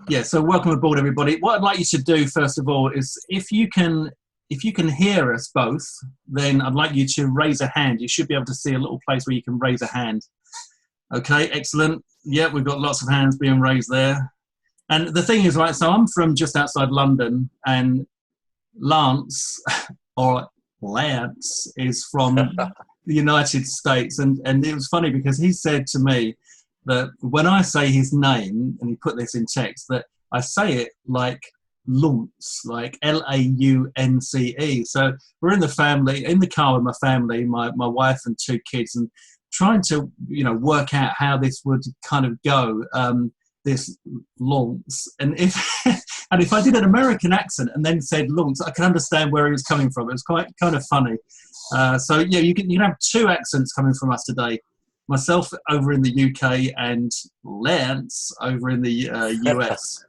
Yeah, so welcome aboard, everybody. What I'd like you to do, first of all, is if you can hear us both, then I'd like you to raise a hand. You should be able to see a little place where you can raise a hand. Okay, excellent. Yeah, we've got lots of hands being raised there. And the thing is, right, so I'm from just outside London, and Lance, or Lance, is from the United States. And it was funny because he said to me that when I say his name, and he put this in text, that I say it like Lunce, like Launce. So we're in the car with my family, my wife and two kids, and trying to, work out how this would kind of go, this Lunce. And if I did an American accent and then said Lunce, I can understand where he was coming from. It was quite kind of funny. So yeah, you can have two accents coming from us today. Myself over in the UK and Lance over in the US.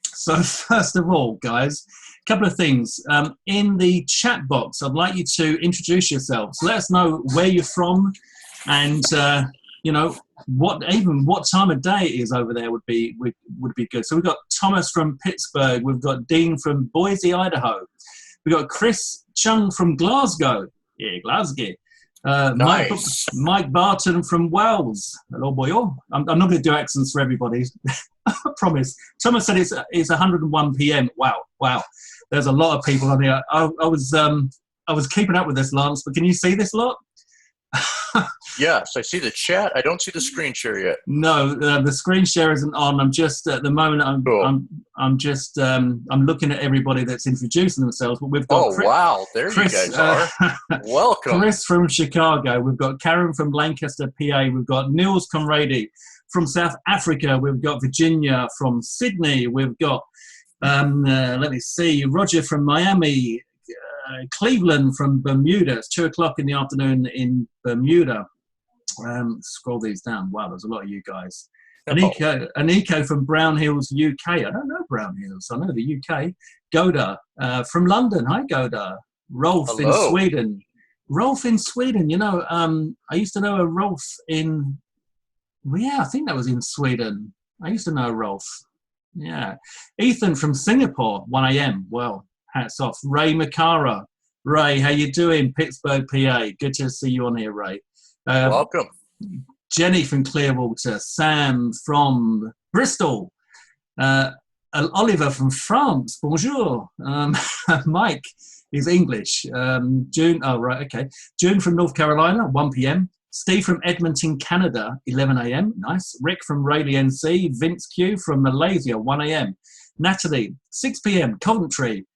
So first of all, guys, a couple of things. In the chat box, I'd like you to introduce yourselves. Let us know where you're from, and what time of day it is over there would be good. So we've got Thomas from Pittsburgh. We've got Dean from Boise, Idaho. We've got Chris Chung from Glasgow. Yeah, Glasgow. Nice. Mike Barton from Wales. Hello, boyo. I'm not going to do accents for everybody. I promise. Thomas said it's 101 p.m. Wow. There's a lot of people on here. I was keeping up with this, Lance, but can you see this lot? Yes, I see the chat. I don't see the screen share yet. No, the screen share isn't on. I'm just at the moment. I'm looking at everybody that's introducing themselves. But we've got wow, there Chris, you guys are. Welcome, Chris from Chicago. We've got Karen from Lancaster, PA. We've got Niels Conrady from South Africa. We've got Virginia from Sydney. We've got let me see, Roger from Miami. Cleveland from Bermuda. It's 2:00 in the afternoon in Bermuda. Scroll these down. Wow, there's a lot of you guys. Aniko from Brown Hills, UK. I don't know Brown Hills. I know the UK. Goda from London. Hi, Goda. Rolf Hello. in Sweden. Rolf in Sweden. I used to know a Rolf in... Yeah, I think that was in Sweden. I used to know Rolf. Yeah. Ethan from Singapore, 1 a.m. Well, hats off. Ray Makara. Ray, how you doing? Pittsburgh, PA. Good to see you on here, Ray. Welcome. Jenny from Clearwater. Sam from Bristol. Oliver from France. Bonjour. Mike is English. June. Oh, right. Okay. June from North Carolina, 1 p.m. Steve from Edmonton, Canada, 11 a.m. Nice. Rick from Raleigh, NC. Vince Q from Malaysia, 1 a.m. Natalie, 6 p.m. Coventry.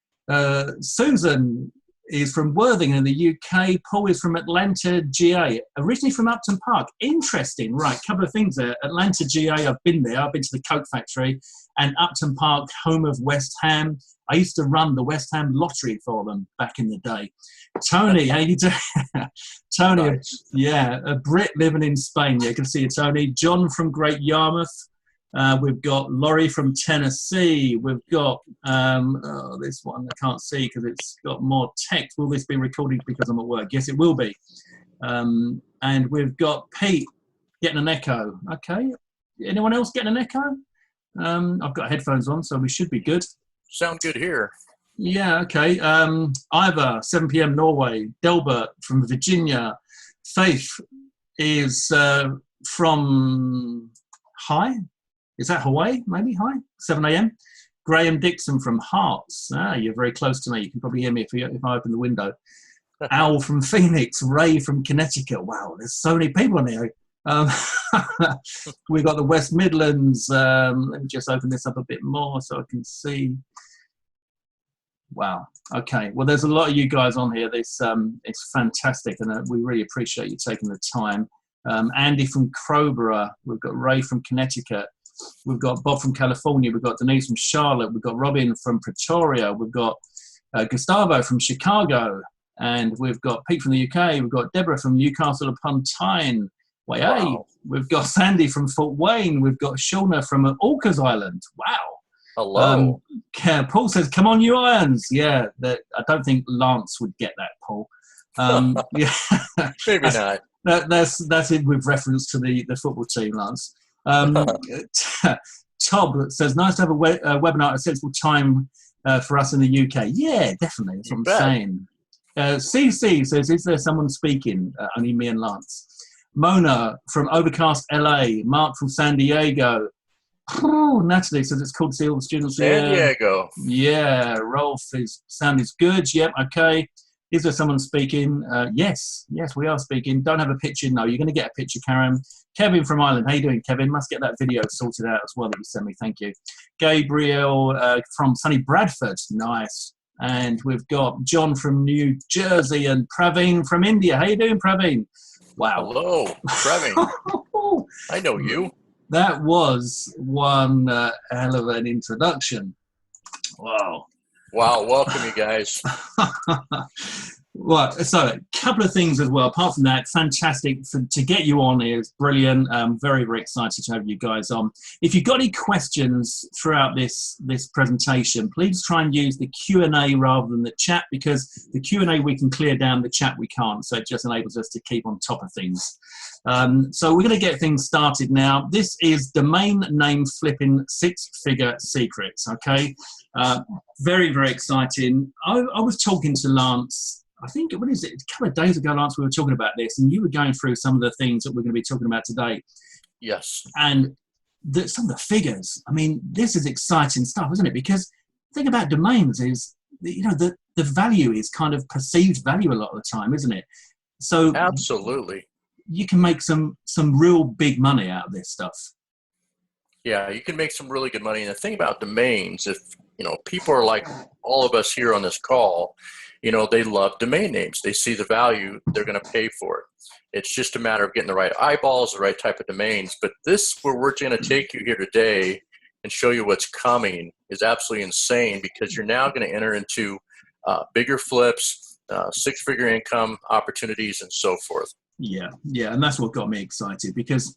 Susan is from Worthing in the UK. Paul is from Atlanta, GA. Originally from Upton Park. Interesting. Right, couple of things there. Atlanta, GA, I've been there. I've been to the Coke Factory. And Upton Park, home of West Ham. I used to run the West Ham lottery for them back in the day. Tony, how you doing? Tony, nice. Yeah, a Brit living in Spain. Yeah, good to see you, Tony. John from Great Yarmouth. We've got Laurie from Tennessee. We've got this one I can't see because it's got more text. Will this be recorded because I'm at work? Yes, it will be. And we've got Pete getting an echo. Okay. Anyone else getting an echo? I've got headphones on, so we should be good. Sound good here. Yeah, okay. Ivor, 7 p.m. Norway. Delbert from Virginia. Faith is from Is that Hawaii, maybe? Hi, 7 a.m. Graham Dixon from Hearts. You're very close to me. You can probably hear me if I open the window. Al from Phoenix. Ray from Connecticut. Wow, there's so many people on here. We've got the West Midlands. Let me just open this up a bit more so I can see. Wow. Okay. Well, there's a lot of you guys on here. It's fantastic, and we really appreciate you taking the time. Andy from Crowborough. We've got Ray from Connecticut. We've got Bob from California. We've got Denise from Charlotte. We've got Robin from Pretoria. We've got Gustavo from Chicago. And we've got Pete from the UK. We've got Deborah from Newcastle upon Tyne. Wow. We've got Sandy from Fort Wayne. We've got Shauna from Orcas Island. Wow. Hello. Paul says, come on, you Irons. Yeah, I don't think Lance would get that, Paul. Yeah. Maybe not. That's it with reference to the football team, Lance. Tob says, nice to have a webinar at a sensible time for us in the UK. Yeah, definitely. That's what I'm saying. CC says, is there someone speaking? Only me and Lance. Mona from Overcast LA. Mark from San Diego. Natalie says it's cool to see all the students here. San Diego. Yeah. Rolf, sound is good. Yep, okay. Is there someone speaking? Yes, we are speaking. Don't have a picture. No, you're going to get a picture, Karen. Kevin from Ireland. How you doing, Kevin? Must get that video sorted out as well that you sent me. Thank you. Gabriel from sunny Bradford. Nice. And we've got John from New Jersey and Praveen from India. How you doing, Praveen? Wow. Hello, Praveen. I know you. That was one hell of an introduction. Wow. Wow, welcome you guys. Well, so a couple of things as well. Apart from that, fantastic to get you on here. It's brilliant. Very, very excited to have you guys on. If you've got any questions throughout this presentation, please try and use the Q&A rather than the chat, because the Q&A we can clear down, the chat we can't. So it just enables us to keep on top of things. So we're going to get things started now. This is domain name flipping 6-figure secrets. Okay. Very, very exciting. I was talking to Lance, I think, what is it? A couple of days ago, Lance, we were talking about this, and you were going through some of the things that we're going to be talking about today. Yes. And some of the figures, I mean, this is exciting stuff, isn't it? Because the thing about domains is, the value is kind of perceived value a lot of the time, isn't it? So absolutely, you can make some real big money out of this stuff. Yeah, you can make some really good money. And the thing about domains, if people are like all of us here on this call, they love domain names. They see the value, they're going to pay for it. It's just a matter of getting the right eyeballs, the right type of domains. But this, where we're going to take you here today and show you what's coming, is absolutely insane, because you're now going to enter into bigger flips, 6-figure income opportunities, and so forth. Yeah, and that's what got me excited, because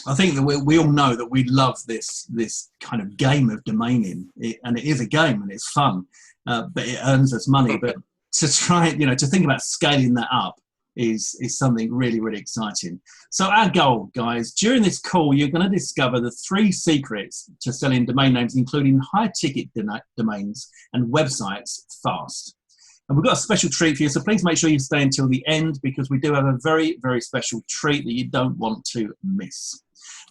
I think that we all know that we love this kind of game of domaining, and it is a game and it's fun, but it earns us money. But to try, to think about scaling that up is something really, really exciting. So our goal, guys, during this call, you're going to discover the 3 secrets to selling domain names, including high-ticket domains and websites fast. And we've got a special treat for you, so please make sure you stay until the end, because we do have a very, very special treat that you don't want to miss.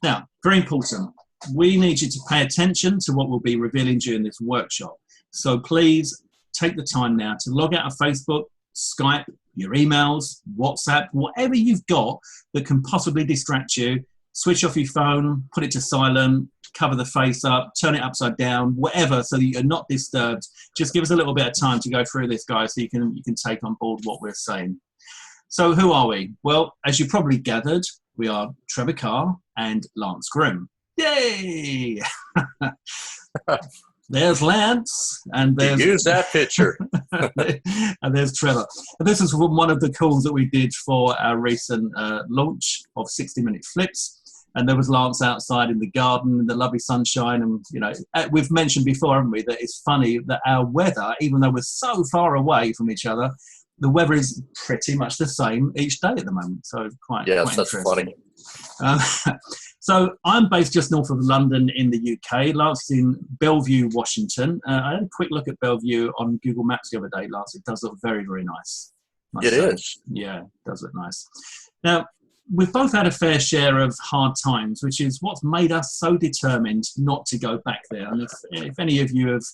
Now, very important, we need you to pay attention to what we'll be revealing during this workshop. So please take the time now to log out of Facebook, Skype, your emails, WhatsApp, whatever you've got that can possibly distract you. Switch off your phone, put it to silent, cover the face up, turn it upside down, whatever, so that you're not disturbed. Just give us a little bit of time to go through this, guys, so you can take on board what we're saying. So who are we? Well, as you probably gathered, we are Trevor Carr and Lance Grimm. Yay! There's Lance, and there's... Use that picture. And there's Trevor. And this is one of the calls that we did for our recent launch of 60-minute flips. And there was Lance outside in the garden in the lovely sunshine. And, we've mentioned before, haven't we, that it's funny that our weather, even though we're so far away from each other, the weather is pretty much the same each day at the moment. So quite that's interesting. Funny. So I'm based just north of London in the UK. Lance is in Bellevue, Washington. I had a quick look at Bellevue on Google Maps the other day, Lance. It does look very, very nice. It is. Yeah, it does look nice. Now, we've both had a fair share of hard times, which is what's made us so determined not to go back there. And if any of you have,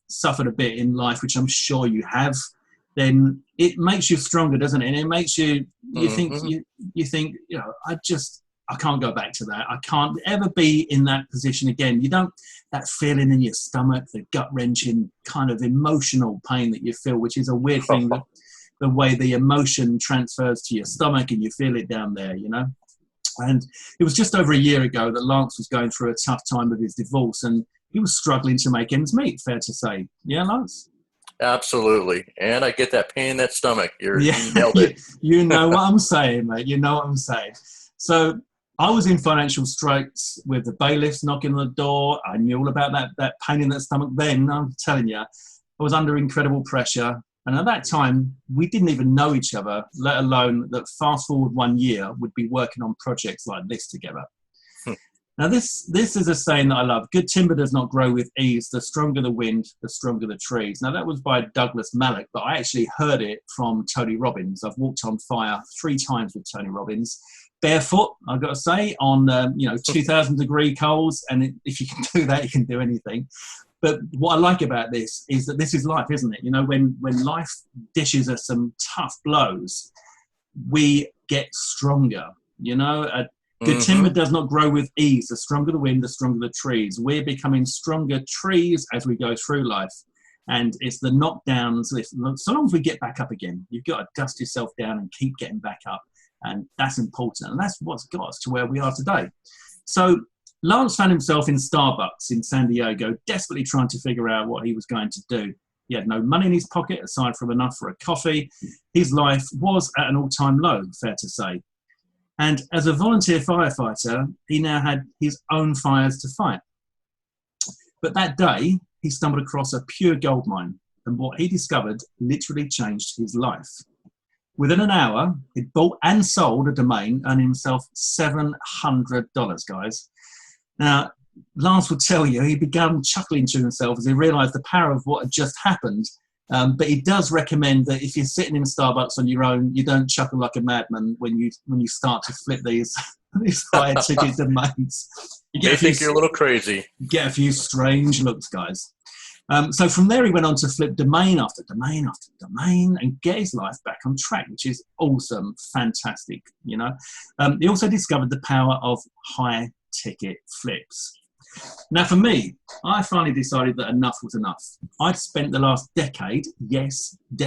suffered a bit in life, which I'm sure you have, then it makes you stronger, doesn't it? And it makes you think, I can't go back to that. I can't ever be in that position again. That feeling in your stomach, the gut-wrenching kind of emotional pain that you feel, which is a weird thing, that the way the emotion transfers to your stomach and you feel it down there, And it was just over a year ago that Lance was going through a tough time with his divorce, and he was struggling to make ends meet, fair to say. Yeah, Lance? Absolutely. And I get that pain in that stomach. You nailed it. You know what I'm saying, mate. You know what I'm saying. So I was in financial straits with the bailiffs knocking on the door. I knew all about that pain in that stomach then. I'm telling you, I was under incredible pressure. And at that time, we didn't even know each other, let alone that fast forward 1 year, we'd be working on projects like this together. Now, this is a saying that I love. Good timber does not grow with ease. The stronger the wind, the stronger the trees. Now, that was by Douglas Malloch, but I actually heard it from Tony Robbins. I've walked on fire 3 times with Tony Robbins, barefoot, I've got to say, on 2,000 degree coals. And if you can do that, you can do anything. But what I like about this is that this is life, isn't it? You know, when life dishes us some tough blows, we get stronger. You know, good timber does not grow with ease. The stronger the wind, the stronger the trees. We're becoming stronger trees as we go through life. And it's the knockdowns. So long as we get back up again, you've got to dust yourself down and keep getting back up. And that's important. And that's what's got us to where we are today. So Lance found himself in Starbucks in San Diego, desperately trying to figure out what he was going to do. He had no money in his pocket aside from enough for a coffee. His life was at an all-time low, fair to say. And as a volunteer firefighter, he now had his own fires to fight. But that day, he stumbled across a pure gold mine, and what he discovered literally changed his life. Within an hour, he'd bought and sold a domain, earning himself $700, guys. Now, Lance would tell you, he began chuckling to himself as he realised the power of what had just happened. But he does recommend that if you're sitting in Starbucks on your own, you don't chuckle like a madman when you start to flip these higher ticket domains. They think you're a little crazy. Get a few strange looks, guys. So from there, he went on to flip domain after domain after domain and get his life back on track, which is awesome, fantastic. You know, he also discovered the power of high ticket flips. Now, for me, I finally decided that enough was enough. I'd spent the last decade, I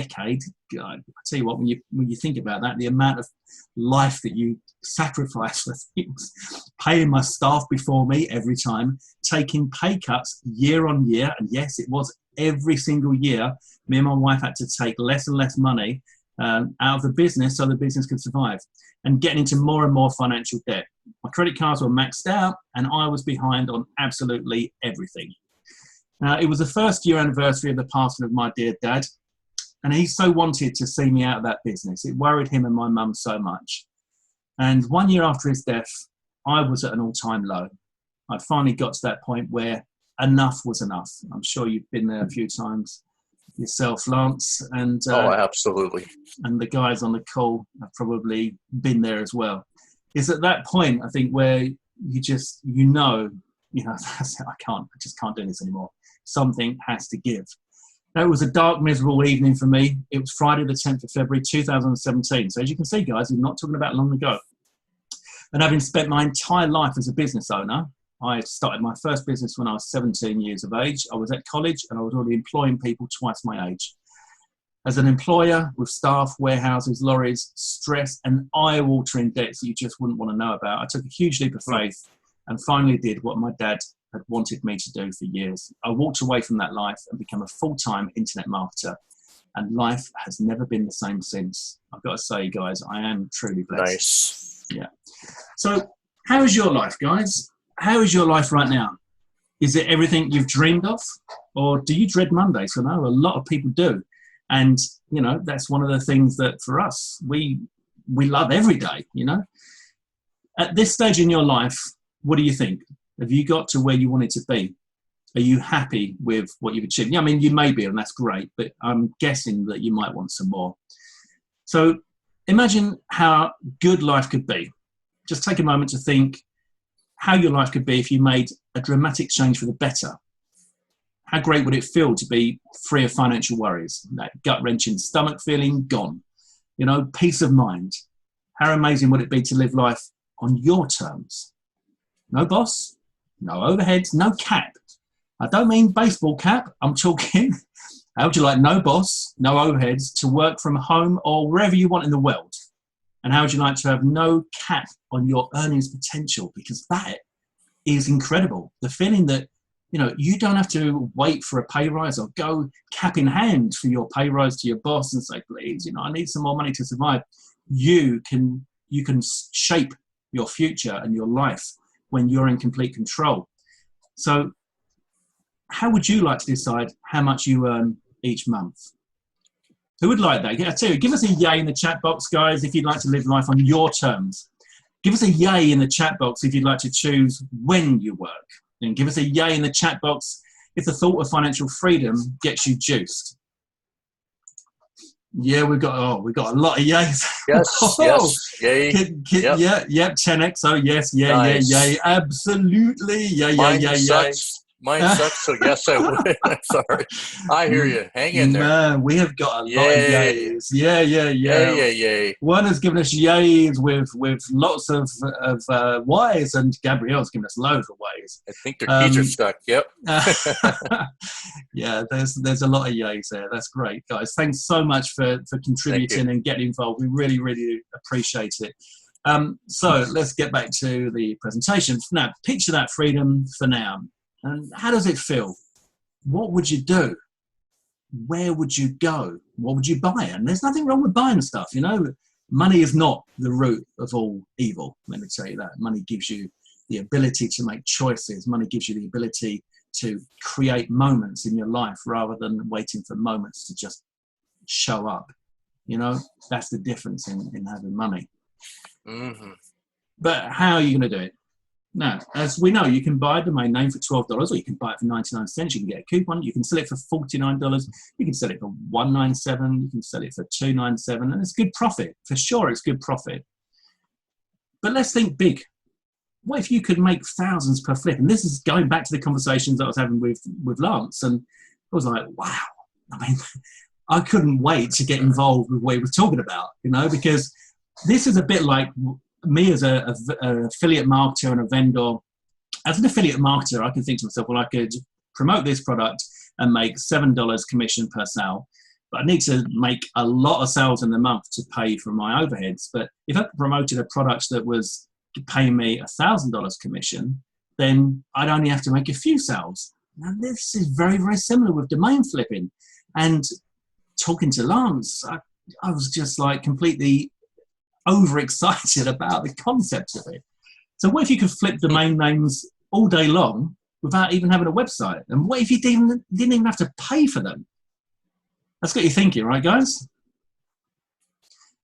tell you what, when you think about that, the amount of life that you sacrifice for things, paying my staff before me every time, taking pay cuts year on year, and yes, it was every single year, me and my wife had to take less and less money out of the business so the business could survive, and getting into more and more financial debt. My credit cards were maxed out and I was behind on absolutely everything. Now, it was the first year anniversary of the passing of my dear dad, and he so wanted to see me out of that business. It worried him and my mum so much. And 1 year after his death, I was at an all-time low. I'd finally got to that point where enough was enough. I'm sure you've been there a few times yourself, Lance. And absolutely. And the guys on the call have probably been there as well. It's at that point, I think, where you just, I just can't do this anymore. Something has to give. Now, it was a dark, miserable evening for me. It was Friday the 10th of February, 2017. So as you can see, guys, we're not talking about long ago. And having spent my entire life as a business owner, I started my first business when I was 17 years of age. I was at college and I was already employing people twice my age. As an employer with staff, warehouses, lorries, stress and eye-watering debts that you just wouldn't want to know about, I took a huge leap of faith and finally did what my dad had wanted me to do for years. I walked away from that life and became a full-time internet marketer. And life has never been the same since. I've got to say, guys, I am truly blessed. Nice. Yeah. So how is your life, guys? How is your life right now? Is it everything you've dreamed of? Or do you dread Mondays? I know a lot of people do. And, that's one of the things that for us, we love every day, At this stage in your life, what do you think? Have you got to where you wanted to be? Are you happy with what you've achieved? Yeah, I mean, you may be, and that's great, but I'm guessing that you might want some more. So imagine how good life could be. Just take a moment to think how your life could be if you made a dramatic change for the better. How great would it feel to be free of financial worries? That gut-wrenching stomach feeling, gone. Peace of mind. How amazing would it be to live life on your terms? No boss, no overheads, no cap. I don't mean baseball cap. I'm talking, how would you like no boss, no overheads, to work from home or wherever you want in the world? And how would you like to have no cap on your earnings potential? Because that is incredible. The feeling that, you don't have to wait for a pay rise or go cap in hand for your pay rise to your boss and say, please, I need some more money to survive. You can shape your future and your life when you're in complete control. So how would you like to decide how much you earn each month? Who would like that? I tell you, give us a yay in the chat box, guys, if you'd like to live life on your terms. Give us a yay in the chat box if you'd like to choose when you work. And give us a yay in the chat box if the thought of financial freedom gets you juiced. Yeah, we've got a lot of yays. Yes, yes, yay. Yep, 10x. Oh, yes, Nice. yeah, absolutely. Mine sucks. Mine sucks, so yes, I would. Sorry. I hear you. Hang in there. Man, we have got a lot of yays. Yeah. Yay. One has given us yays with lots of Y's, and Gabrielle's given us loads of Y's. I think their keys are stuck. Yep. Yeah, there's a lot of yays there. That's great, guys. Thanks so much for contributing and getting involved. We really, really appreciate it. So let's get back to the presentation. Now, picture that freedom for now. And how does it feel? What would you do? Where would you go? What would you buy? And there's nothing wrong with buying stuff, you know. Money is not the root of all evil. Let me tell you that. Money gives you the ability to make choices. Money gives you the ability to create moments in your life rather than waiting for moments to just show up. You know, that's the difference in having money. Mm-hmm. But how are you going to do it? Now, as we know, you can buy a domain name for $12, or you can buy it for 99 cents. You can get a coupon. You can sell it for $49. You can sell it for $197. You can sell it for $297, and it's good profit. For sure, it's good profit. But let's think big. What if you could make thousands per flip? And this is going back to the conversations that I was having with Lance, and I was like, wow. I mean, I couldn't wait to get involved with what he was talking about, you know, because this is a bit like me as an affiliate marketer and a vendor. As an affiliate marketer, I can think to myself, well, I could promote this product and make $7 commission per sale, but I need to make a lot of sales in the month to pay for my overheads. But if I promoted a product that was paying me $1,000 commission, then I'd only have to make a few sales. Now, this is very, very similar with domain flipping. And talking to Lance, I was just like completely overexcited about the concept of it. So what if you could flip domain names all day long without even having a website? And what if you didn't even have to pay for them? That's got you thinking, right, guys?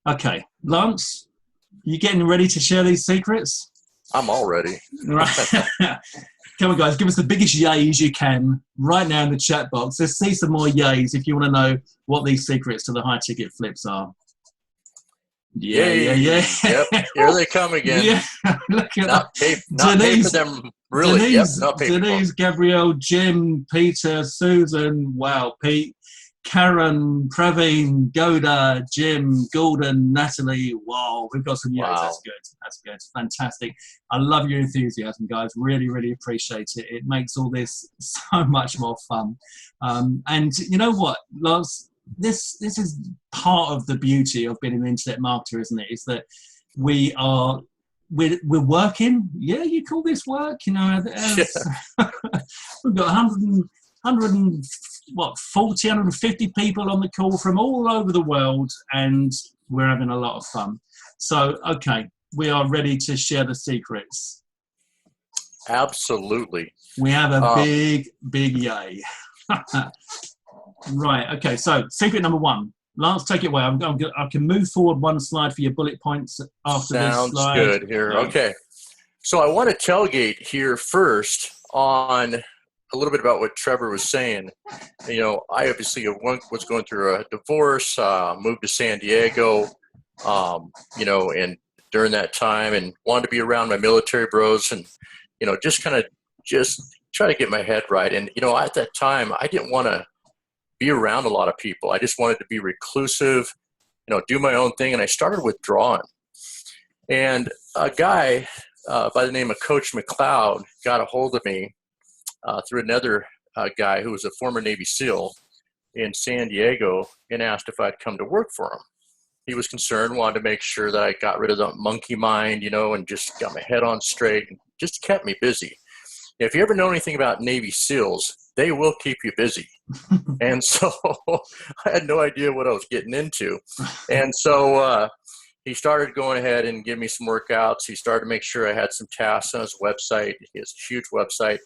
Okay, Lance, you getting ready to share these secrets? I'm all ready. Right. Come on, guys, give us the biggest yays you can right now in the chat box. Let's see some more yays if you want to know what these secrets to the high ticket flips are. Yeah. Yep, here they come again. Yeah, look at not that. Not pay for them, really. Denise, not pay Denise, Gabrielle, Jim, Peter, Susan, wow, Pete, Karen, Praveen, Goda, Jim, Gordon, Natalie. Wow, we've got some yays. Wow. That's good. Fantastic. I love your enthusiasm, guys. Really, really appreciate it. It makes all this so much more fun. And you know what, Lance? This is part of the beauty of being an internet marketer, isn't it? Is that we're working. Yeah, you call this work? You know, we've got 150 people on the call from all over the world, and we're having a lot of fun. So, okay, we are ready to share the secrets. Absolutely. We have a big yay. Right, okay, so secret number one. Lance, take it away. I can move forward one slide for your bullet points after this slide. Sounds good here. Okay. So I want to tailgate here first on a little bit about what Trevor was saying. You know, I obviously was going through a divorce, moved to San Diego, you know, and during that time, and wanted to be around my military bros and, you know, just try to get my head right. And, you know, at that time, I didn't want to be around a lot of people. I just wanted to be reclusive, you know, do my own thing. And I started withdrawing. And a guy by the name of Coach McLeod got a hold of me through another guy who was a former Navy SEAL in San Diego and asked if I'd come to work for him. He was concerned, wanted to make sure that I got rid of the monkey mind, you know, and just got my head on straight and just kept me busy. If you ever know anything about Navy SEALs, they will keep you busy. And so I had no idea what I was getting into. And so he started going ahead and giving me some workouts. He started to make sure I had some tasks on his website. He has a huge website.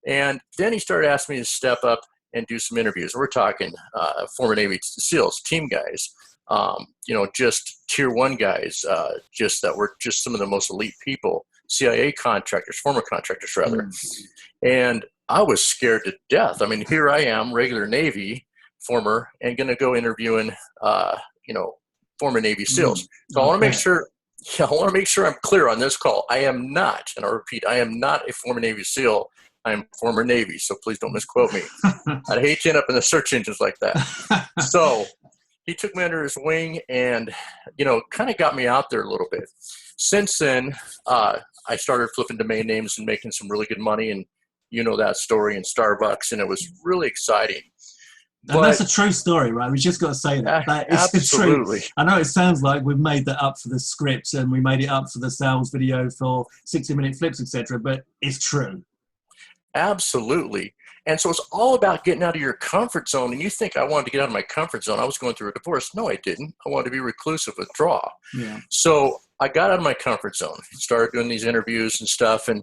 And then he started asking me to step up and do some interviews. We're talking former Navy SEALs, team guys, just tier one guys, just that were just some of the most elite people, CIA contractors, former contractors rather. And I was scared to death. I mean, here I am, regular Navy, former, and going to go interviewing, former Navy SEALs. So I want to make sure, I'm clear on this call. I am not, and I'll repeat, I am not a former Navy SEAL. I am former Navy, so please don't misquote me. I'd hate to end up in the search engines like that. So he took me under his wing and, kind of got me out there a little bit. Since then, I started flipping domain names and making some really good money, and that story in Starbucks, and it was really exciting. And that's a true story, right? We just got to say that. That is absolutely. True. I know it sounds like we've made that up for the script and we made it up for the sales video for 60-minute flips, etc., but it's true. Absolutely. And so it's all about getting out of your comfort zone. And you think I wanted to get out of my comfort zone. I was going through a divorce. No, I didn't. I wanted to be reclusive, withdraw. Yeah. So I got out of my comfort zone, started doing these interviews and stuff and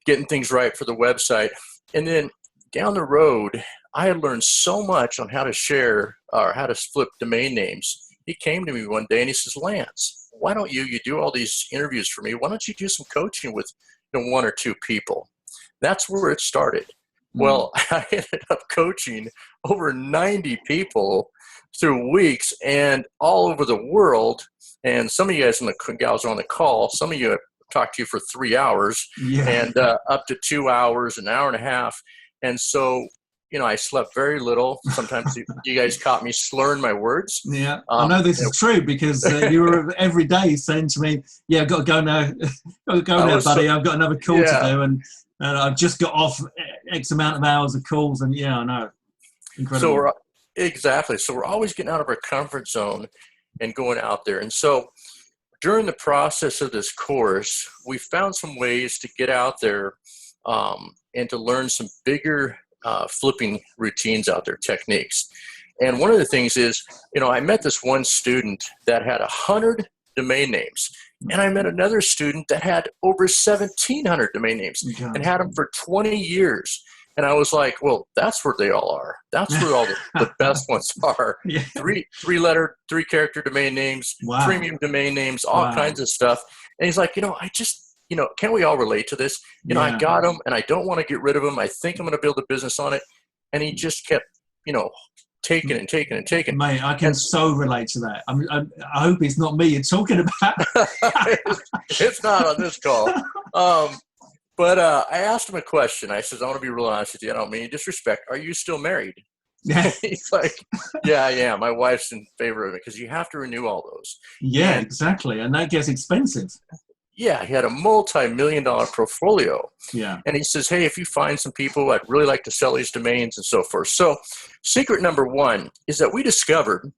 getting things right for the website. And then down the road, I had learned so much on how to share or how to flip domain names. He came to me one day and he says, Lance, why don't you do all these interviews for me? Why don't you do some coaching with one or two people? That's where it started. Well, I ended up coaching over 90 people through weeks and all over the world. And some of you guys and the gals on the call, some of you have talked to you for 3 hours and up to 2 hours, an hour and a half. And so, I slept very little. Sometimes you guys caught me slurring my words. Yeah, I know this is true because you were every day saying to me, I've got to go now. Got to go now, buddy. I've got another call to do. And I've just got off X amount of hours of calls. And I know. Incredible. So we're always getting out of our comfort zone and going out there. And so during the process of this course, we found some ways to get out there and to learn some bigger flipping routines out there, techniques. And one of the things is, I met this one student that had 100 domain names, and I met another student that had over 1,700 domain names and had them for 20 years. And I was like, well, that's where they all are. That's where all the best ones are. Yeah. Three-letter, three-character domain names, premium domain names, all kinds of stuff. And he's like, I just, can't we all relate to this? I got them and I don't want to get rid of them. I think I'm going to build a business on it. And he just kept, taking and taking and taking. Mate, I can so relate to that. I hope it's not me you're talking about. It's not on this call. But I asked him a question. I said, I want to be real honest with you. I don't mean disrespect. Are you still married? He's like, yeah, I am. My wife's in favor of it because you have to renew all those. Yeah, exactly. And that gets expensive. Yeah, he had a multi-million-dollar portfolio. Yeah. And he says, hey, if you find some people, I'd really like to sell these domains and so forth. So secret number one is that we discovered,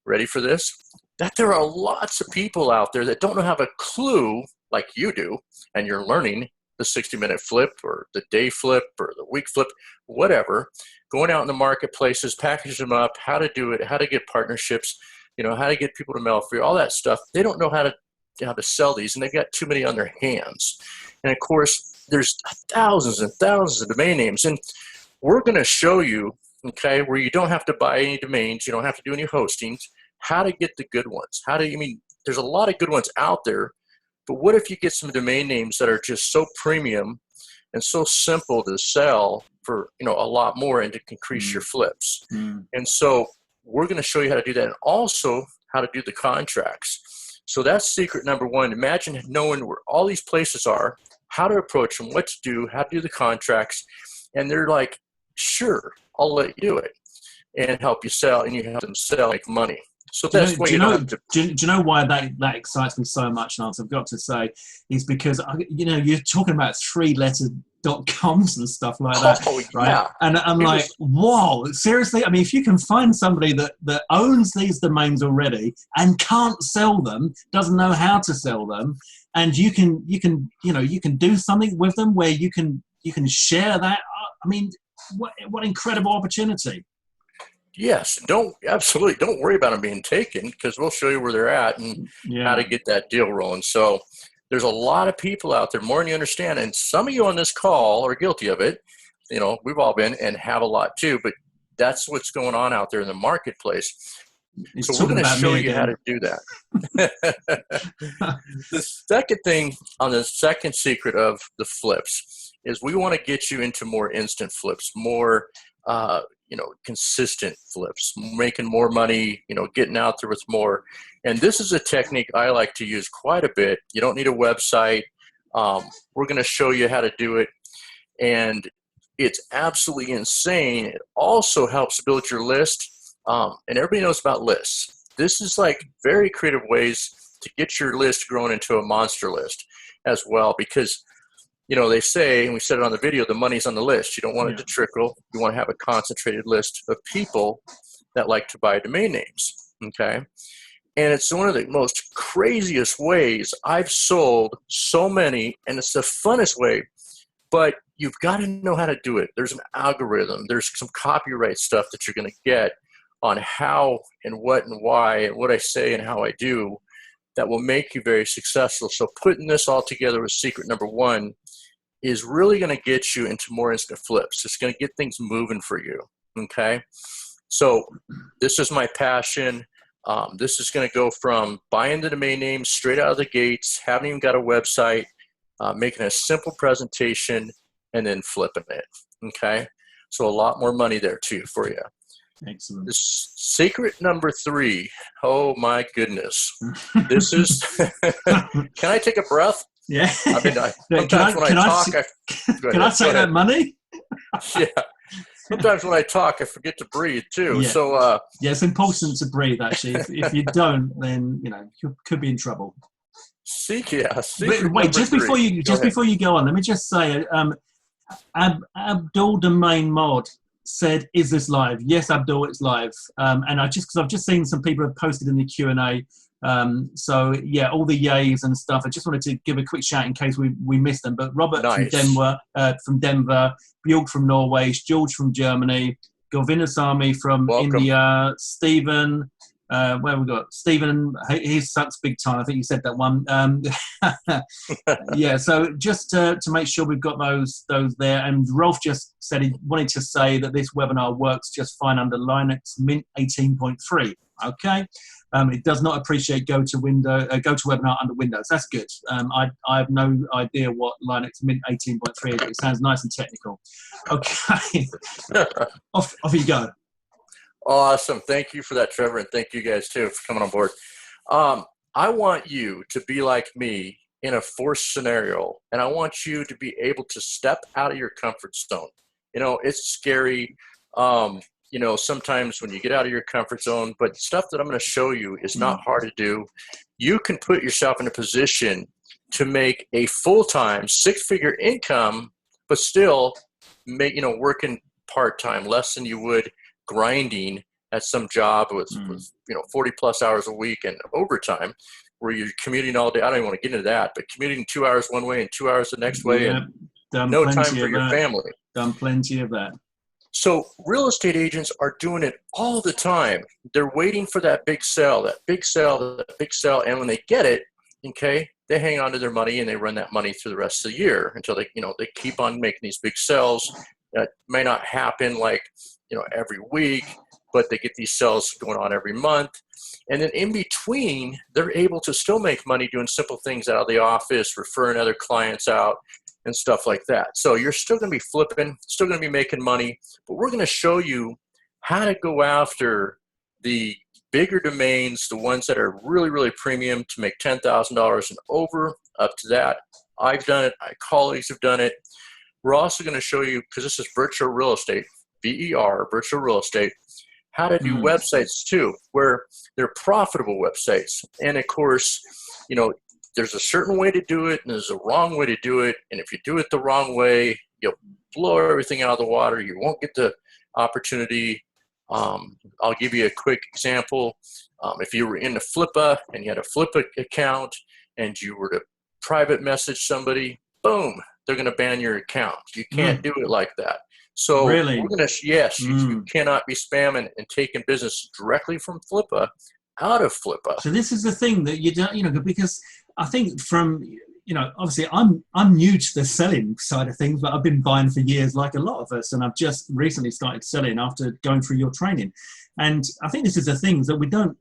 ready for this, that there are lots of people out there that don't have a clue like you do, and you're learning the 60-minute flip or the day flip or the week flip, whatever, going out in the marketplaces, packaging them up, how to do it, how to get partnerships, how to get people to mail for you, all that stuff. They don't know how to sell these, and they've got too many on their hands. And of course, there's thousands and thousands of domain names, and we're going to show you, where you don't have to buy any domains, you don't have to do any hostings, how to get the good ones. There's a lot of good ones out there, but what if you get some domain names that are just so premium and so simple to sell for, a lot more and to increase your flips? And so we're going to show you how to do that, and also how to do the contracts. So that's secret number one. Imagine knowing where all these places are, how to approach them, what to do, how to do the contracts. And they're like, sure, I'll let you do it and help you sell, and you help them sell, make money. So that's what do you know why that excites me so much, Lance? I've got to say, is because, you're talking about 3-letter .coms and stuff like that, right? Yeah. And I'm like, whoa, seriously? If you can find somebody that owns these domains already and can't sell them, doesn't know how to sell them, and you can do something with them where you can share that. What incredible opportunity. Yes, don't worry about them being taken, because we'll show you where they're at and how to get that deal rolling. So there's a lot of people out there, more than you understand, and some of you on this call are guilty of it. We've all been and have a lot too, but that's what's going on out there in the marketplace. It's So we're talking going to about show me you how again. to do that. The second thing on the second secret of the flips is we want to get you into more instant flips, more consistent flips, making more money, getting out there with more. And this is a technique I like to use quite a bit. You don't need a website. We're going to show you how to do it. And it's absolutely insane. It also helps build your list. And everybody knows about lists. This is like very creative ways to get your list grown into a monster list as well, because they say, and we said it on the video, the money's on the list. You don't want it to trickle. You want to have a concentrated list of people that like to buy domain names, okay? And it's one of the most craziest ways I've sold so many, and it's the funnest way, but you've got to know how to do it. There's an algorithm. There's some copyright stuff that you're going to get on how and what and why and what I say and how I do that will make you very successful. So putting this all together with secret number one is really going to get you into more instant flips. It's going to get things moving for you, okay? So this is my passion. This is going to go from buying the domain name straight out of the gates, haven't even got a website, making a simple presentation, and then flipping it, okay? So a lot more money there too for you. Excellent. This secret number three, oh my goodness. This is, can I take a breath? Yeah. Sometimes when I talk, can I take that money? Yeah. Sometimes when I talk, I forget to breathe too. Yeah. So it's important to breathe. Actually, if you don't, then you could be in trouble. Wait, just before you go on, let me just say, Abdul Domain Mod said, "Is this live?" Yes, Abdul, it's live. And because I've just seen some people have posted in the Q&A. So yeah, all the yays and stuff. I just wanted to give a quick shout in case we missed them. But Robert from Denver, Bjorg from Norway, George from Germany, Govinasamy from India, Stephen. Where have we got? Stephen, he sucks big time. I think you said that one. Yeah, so just to make sure we've got those there. And Rolf just said he wanted to say that this webinar works just fine under Linux Mint 18.3. Okay. It does not appreciate GoToWebinar under Windows. That's good. I have no idea what Linux Mint 18.3 is. It sounds nice and technical. Okay. off you go. Awesome. Thank you for that, Trevor, and thank you guys too for coming on board. I want you to be like me in a forced scenario, and I want you to be able to step out of your comfort zone. It's scary. Sometimes when you get out of your comfort zone, but stuff that I'm going to show you is not hard to do. You can put yourself in a position to make a full-time 6-figure income, but still working part-time, less than you would grinding at some job with 40 plus hours a week and overtime, where you're commuting all day. I don't even want to get into that, but commuting 2 hours one way and 2 hours the next way, and no time for your family. Done plenty of that. So real estate agents are doing it all the time. They're waiting for that big sell. And when they get it, okay, they hang on to their money and they run that money through the rest of the year until they keep on making these big sells. That may not happen every week, but they get these sales going on every month. And then in between, they're able to still make money doing simple things out of the office, referring other clients out and stuff like that. So you're still going to be flipping, still going to be making money, but we're going to show you how to go after the bigger domains, the ones that are really, really premium, to make $10,000 and over, up to that. I've done it. My colleagues have done it. We're also going to show you, because this is virtual real estate, VER, virtual real estate, how to do websites too, where they're profitable websites. And of course, there's a certain way to do it and there's a wrong way to do it. And if you do it the wrong way, you'll blow everything out of the water. You won't get the opportunity. I'll give you a quick example. If you were in the Flippa and you had a Flippa account and you were to private message somebody, boom, they're going to ban your account. You can't do it like that. So really? You cannot be spamming and taking business directly from Flippa out of Flippa. So this is the thing that you don't, because I think from obviously I'm new to the selling side of things, but I've been buying for years, like a lot of us, and I've just recently started selling after going through your training. And I think this is the thing that we don't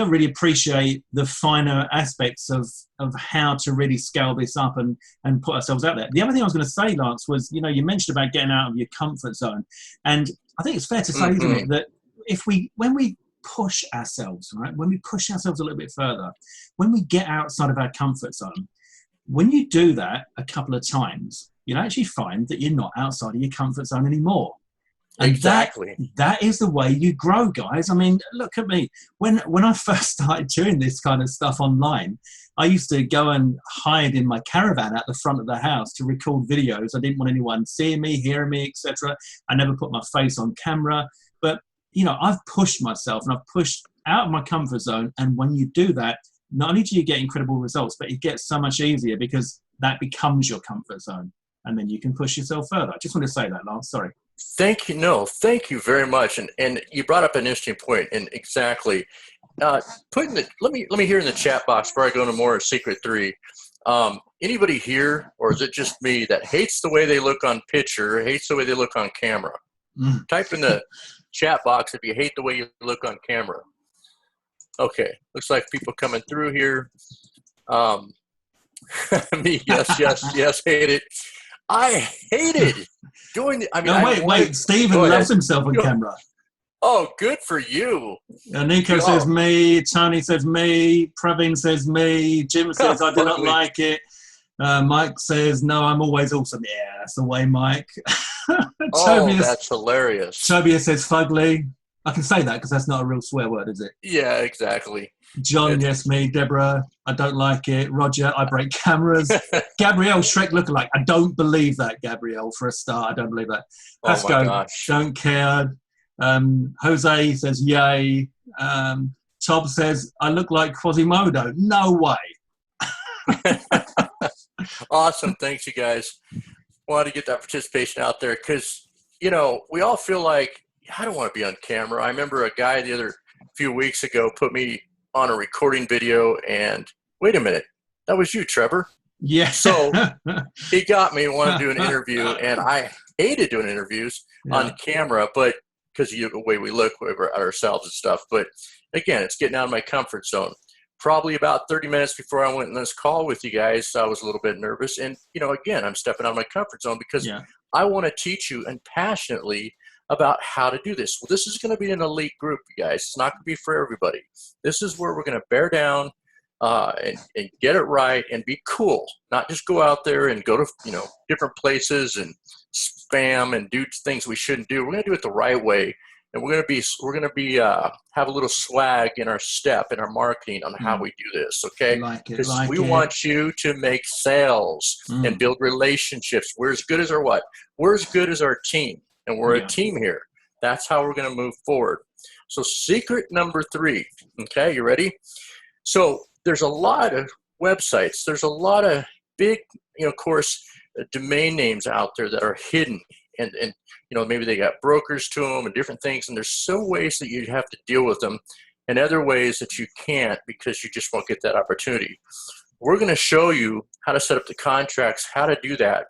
really appreciate the finer aspects of how to really scale this up and put ourselves out there. The other thing I was going to say, Lance, was, you mentioned about getting out of your comfort zone. And I think it's fair to say, isn't it, that when we push ourselves, right, when we push ourselves a little bit further, when we get outside of our comfort zone, when you do that a couple of times, you'll actually find that you're not outside of your comfort zone anymore. And exactly. That is the way you grow, guys. I mean, look at me. When I first started doing this kind of stuff online, I used to go and hide in my caravan at the front of the house to record videos. I didn't want anyone seeing me, hearing me, etc. I never put my face on camera. But, I've pushed myself and I've pushed out of my comfort zone. And when you do that, not only do you get incredible results, but it gets so much easier because that becomes your comfort zone. And then you can push yourself further. I just want to say that, Lance. Sorry. Thank you. No, thank you very much. And you brought up an interesting point. And exactly, let me hear in the chat box before I go into more secret 3. Anybody here, or is it just me, that hates the way they look on picture, hates the way they look on camera? Type in the chat box if you hate the way you look on camera. Okay, looks like people coming through here. Me, yes, hate it. I hated doing it. I mean, wait. Steven loves himself on camera. Oh, good for you. Nico says me. Tony says me. Praveen says me. Jim says I do not like it. Mike says no. I'm always awesome. Yeah, that's the way, Mike. That's hilarious. Tobias says fugly. I can say that because that's not a real swear word, is it? Yeah, exactly. John, yes, me. Deborah, I don't like it. Roger, I break cameras. Gabrielle, Shrek lookalike. I don't believe that, Gabrielle, for a start. I don't believe that. Pasco, don't care. Jose says yay. Tob says, I look like Quasimodo. No way. Awesome. Thanks, you guys. Wanted to get that participation out there because, we all feel like, I don't want to be on camera. I remember a guy the other few weeks ago put me on a recording video, and wait a minute, that was you, Trevor. Yeah. So he got me and wanted to do an interview, and I hated doing interviews on camera, but because of the way we look at ourselves and stuff. But again, it's getting out of my comfort zone. Probably about 30 minutes before I went in this call with you guys, I was a little bit nervous. And, again, I'm stepping out of my comfort zone because I want to teach you and passionately about how to do this. Well, this is going to be an elite group, you guys. It's not going to be for everybody. This is where we're going to bear down and get it right and be cool. Not just go out there and go to different places and spam and do things we shouldn't do. We're going to do it the right way, and we're going to be have a little swag in our step in our marketing on how we do this. Okay, because we want you to make sales and build relationships. We're as good as our what? We're as good as our team. And we're a team here. That's how we're going to move forward. So secret number 3. Okay, you ready? So there's a lot of websites. There's a lot of big, of course, domain names out there that are hidden. And maybe they got brokers to them and different things. And there's some ways that you have to deal with them and other ways that you can't because you just won't get that opportunity. We're going to show you how to set up the contracts, how to do that,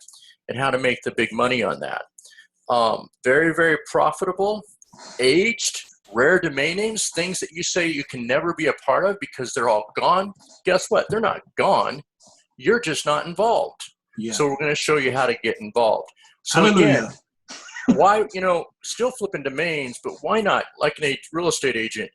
and how to make the big money on that. Very, very profitable, aged, rare domain names, things that you say you can never be a part of because they're all gone. Guess what? They're not gone. You're just not involved. Yeah. So we're going to show you how to get involved. So again, why, still flipping domains, but why not, like a real estate agent,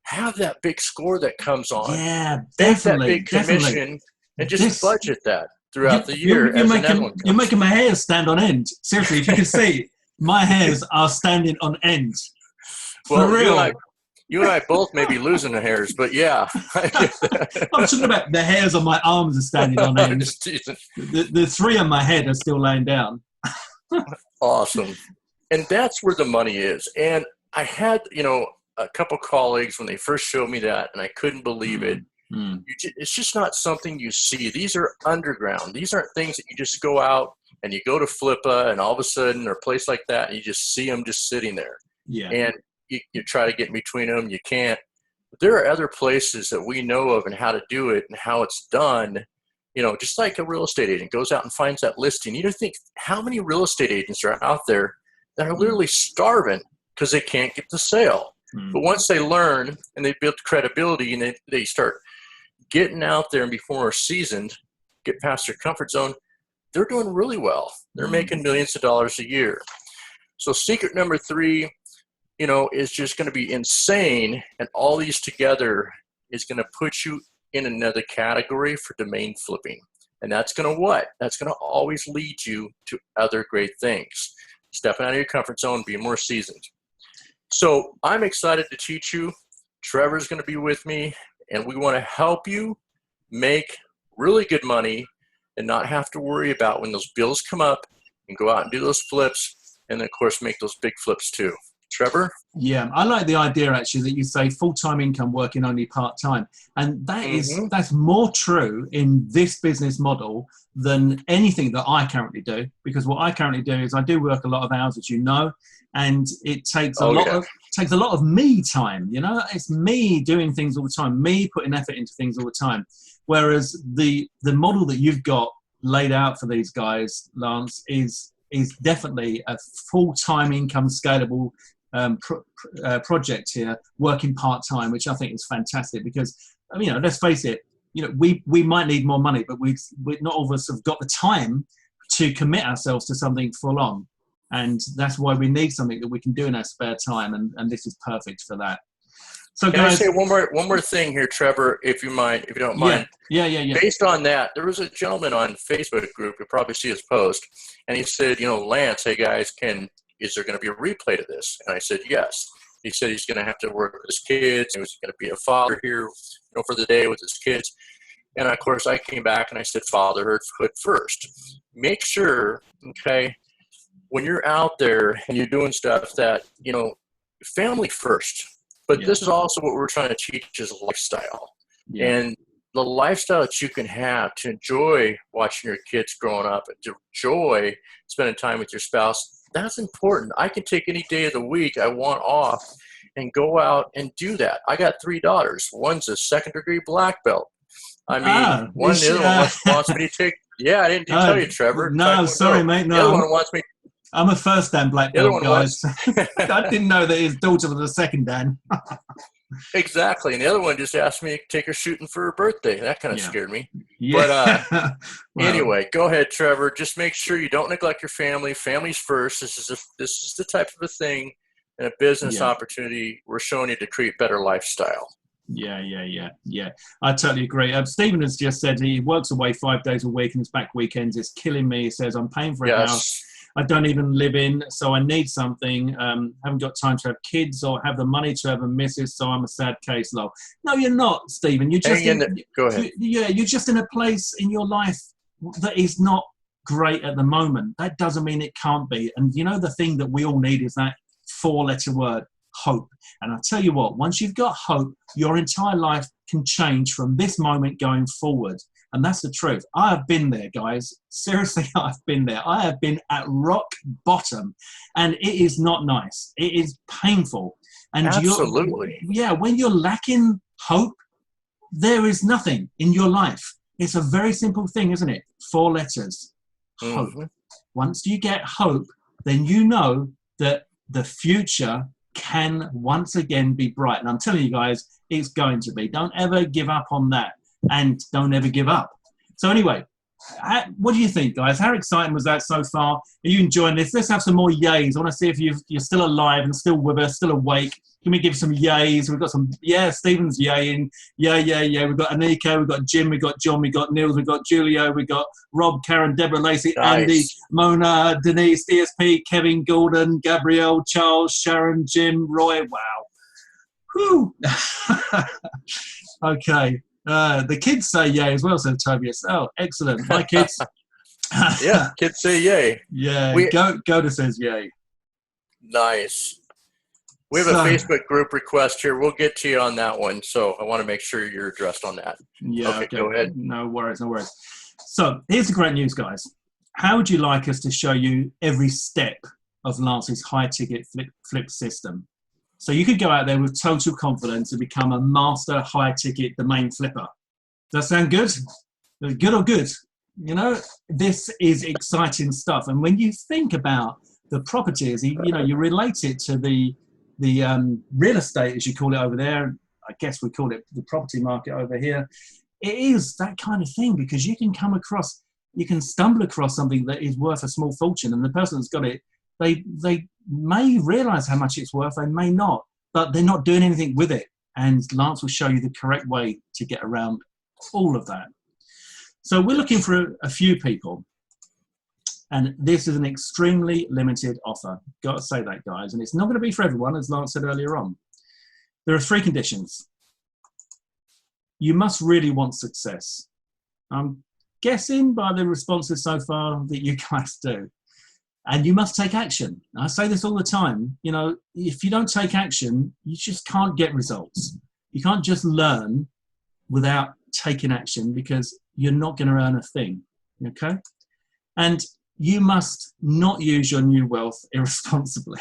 have that big score that comes on. Yeah, definitely. That big commission and just budget that throughout the year. You're making my hair stand on end. Seriously, if you can see, my hairs are standing on end. Well, for real. You and I both may be losing the hairs, but yeah. I'm talking about the hairs on my arms are standing on end. The 3 on my head are still laying down. Awesome. And that's where the money is. And I had, a couple colleagues when they first showed me that, and I couldn't believe it. It's just not something you see. These are underground. These aren't things that you just go out and you go to Flippa and all of a sudden or a place like that and you just see them just sitting there. Yeah. And you try to get in between them. You can't. But there are other places that we know of and how to do it and how it's done just like a real estate agent goes out and finds that listing. You don't think how many real estate agents are out there that are literally starving because they can't get the sale. But once they learn and they build credibility and they start getting out there and become more seasoned, get past their comfort zone, they're doing really well. They're making millions of dollars a year. So secret number 3, is just going to be insane. And all these together is going to put you in another category for domain flipping. And that's going to what? That's going to always lead you to other great things. Stepping out of your comfort zone, being more seasoned. So I'm excited to teach you. Trevor's going to be with me, and we want to help you make really good money and not have to worry about when those bills come up and go out and do those flips, and then, of course, make those big flips too. Trevor? Yeah, I like the idea actually that you say full-time income working only part-time. And that's more true in this business model than anything that I currently do, because what I currently do is I do work a lot of hours, as you know, and it takes a lot of me time, it's me doing things all the time, me putting effort into things all the time. Whereas the model that you've got laid out for these guys, Lance, is definitely a full-time income scalable project here, working part-time, which I think is fantastic because, let's face it, we might need more money, but we not all of us have got the time to commit ourselves to something full on. And that's why we need something that we can do in our spare time. And this is perfect for that. So Can guys, I say one more thing here, Trevor, if you don't mind? Yeah. Based on that, there was a gentleman on Facebook group, you'll probably see his post, and he said, Lance, hey guys, is there going to be a replay to this? And I said, yes. He said he's going to have to work with his kids. He was going to be a father here, for the day with his kids. And of course, I came back and I said, fatherhood first. Make sure, okay, when you're out there and you're doing stuff that, family first. But this is also what we're trying to teach is lifestyle. Yeah. And the lifestyle that you can have to enjoy watching your kids growing up and to enjoy spending time with your spouse, that's important. I can take any day of the week I want off and go out and do that. I got 3 daughters. One's a 2nd-degree black belt. I mean, one wants me to take. Yeah, I didn't tell you, Trevor. No, sorry, mate. No, the other one wants me. I'm a 1st Dan black belt, guys. I didn't know that his daughter was a 2nd Dan. Exactly, and the other one just asked me to take her shooting for her birthday. That kind of scared me. Yeah. But anyway, go ahead, Trevor. Just make sure you don't neglect your family. Family's first. This is the type of a thing and a business opportunity we're showing you to create better lifestyle. Yeah. I totally agree. Stephen has just said he works away 5 days a week and it's back weekends. It's killing me. He says, I'm paying for a house I don't even live in, so I need something. Haven't got time to have kids or have the money to have a missus, so I'm a sad case, lol. No, you're not, Stephen. You're just go ahead. You're just in a place in your life that is not great at the moment. That doesn't mean it can't be. And the thing that we all need is that 4-letter word, hope. And I tell you what, once you've got hope, your entire life can change from this moment going forward. And that's the truth. I have been there, guys. Seriously, I've been there. I have been at rock bottom. And it is not nice. It is painful. And absolutely. When you're lacking hope, there is nothing in your life. It's a very simple thing, isn't it? 4 letters. Hope. Mm-hmm. Once you get hope, then you know that the future can once again be bright. And I'm telling you guys, it's going to be. Don't ever give up on that. And don't ever give up. So anyway, what do you think, guys? How exciting was that so far? Are you enjoying this? Let's have some more yays. I want to see if you're still alive and still with us, still awake. Can we give some yays? We've got some, Stephen's yaying. Yeah. We've got Anika, we've got Jim, we've got John, we've got Niels, we've got Julio, we've got Rob, Karen, Deborah, Lacey, nice. Andy, Mona, Denise, DSP, Kevin, Gordon, Gabrielle, Charles, Sharon, Jim, Roy. Wow. Whew. Okay. The kids say yay as well, said Tobias. Oh, excellent. My kids. Yeah, kids say yay. Yeah, Goda says yay. Nice. We have a Facebook group request here. We'll get to you on that one. So I want to make sure you're addressed on that. Yeah, okay, go ahead. No worries. So here's the great news, guys. How would you like us to show you every step of Lance's high-ticket flip system? So you could go out there with total confidence and become a master high-ticket domain flipper. Does that sound good? Good or good? You know, this is exciting stuff. And when you think about the properties, you know, you relate it to the real estate, as you call it over there. I guess we call it the property market over here. It is that kind of thing, because you can stumble across something that is worth a small fortune, and the person that's got it, they may realize how much it's worth, they may not, but they're not doing anything with it. And Lance will show you the correct way to get around all of that. So we're looking for a few people, and this is an extremely limited offer. Got to say that, guys, and it's not going to be for everyone, as Lance said earlier on. There are 3 conditions. You must really want success. I'm guessing by the responses so far that you guys do. And you must take action. I say this all the time. You know, if you don't take action, you just can't get results. You can't just learn without taking action, because you're not going to earn a thing, okay? And you must not use your new wealth irresponsibly.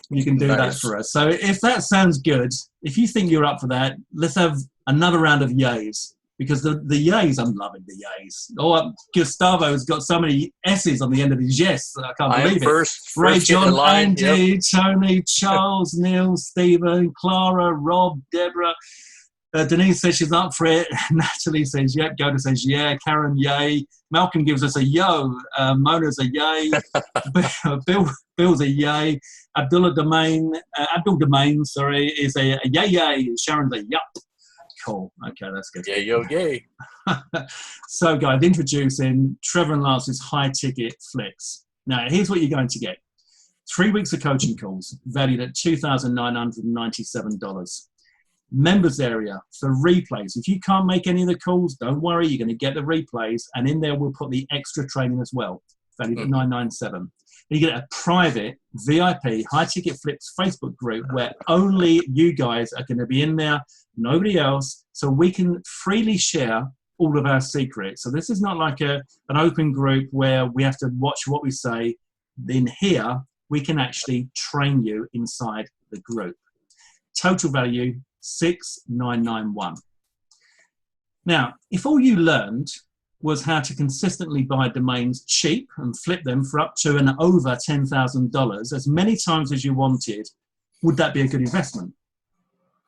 You can do that for us. So if that sounds good, if you think you're up for that, let's have another round of yays, because the yays, I'm loving the yays. Oh, Gustavo's got so many S's on the end of his yes. I can't believe it. Ray, John, Andy, Tony, Charles, Neil, Stephen, Clara, Rob, Deborah. Denise says she's up for it. Natalie says, yep. Goda says, yeah. Karen, yay. Malcolm gives us a yo. Mona's a yay. Bill's a yay. Abdul Domain, is a yay yay. Sharon's a yup. Cool. Okay, that's good. Yeah, yo, yay. So, guys, introducing Trevor and Lance's high ticket flips. Now, here's what you're going to get: 3 weeks of coaching calls valued at $2,997. Members area for replays. If you can't make any of the calls, don't worry, you're going to get the replays, and in there we'll put the extra training as well, valued at $997. You get a private VIP high ticket flips Facebook group where only you guys are going to be in there, nobody else, so we can freely share all of our secrets. So this is not like an open group where we have to watch what we say. In here we can actually train you inside the group. Total value $6,991. Now, if all you learned was how to consistently buy domains cheap and flip them for up to and over $10,000 as many times as you wanted, would that be a good investment?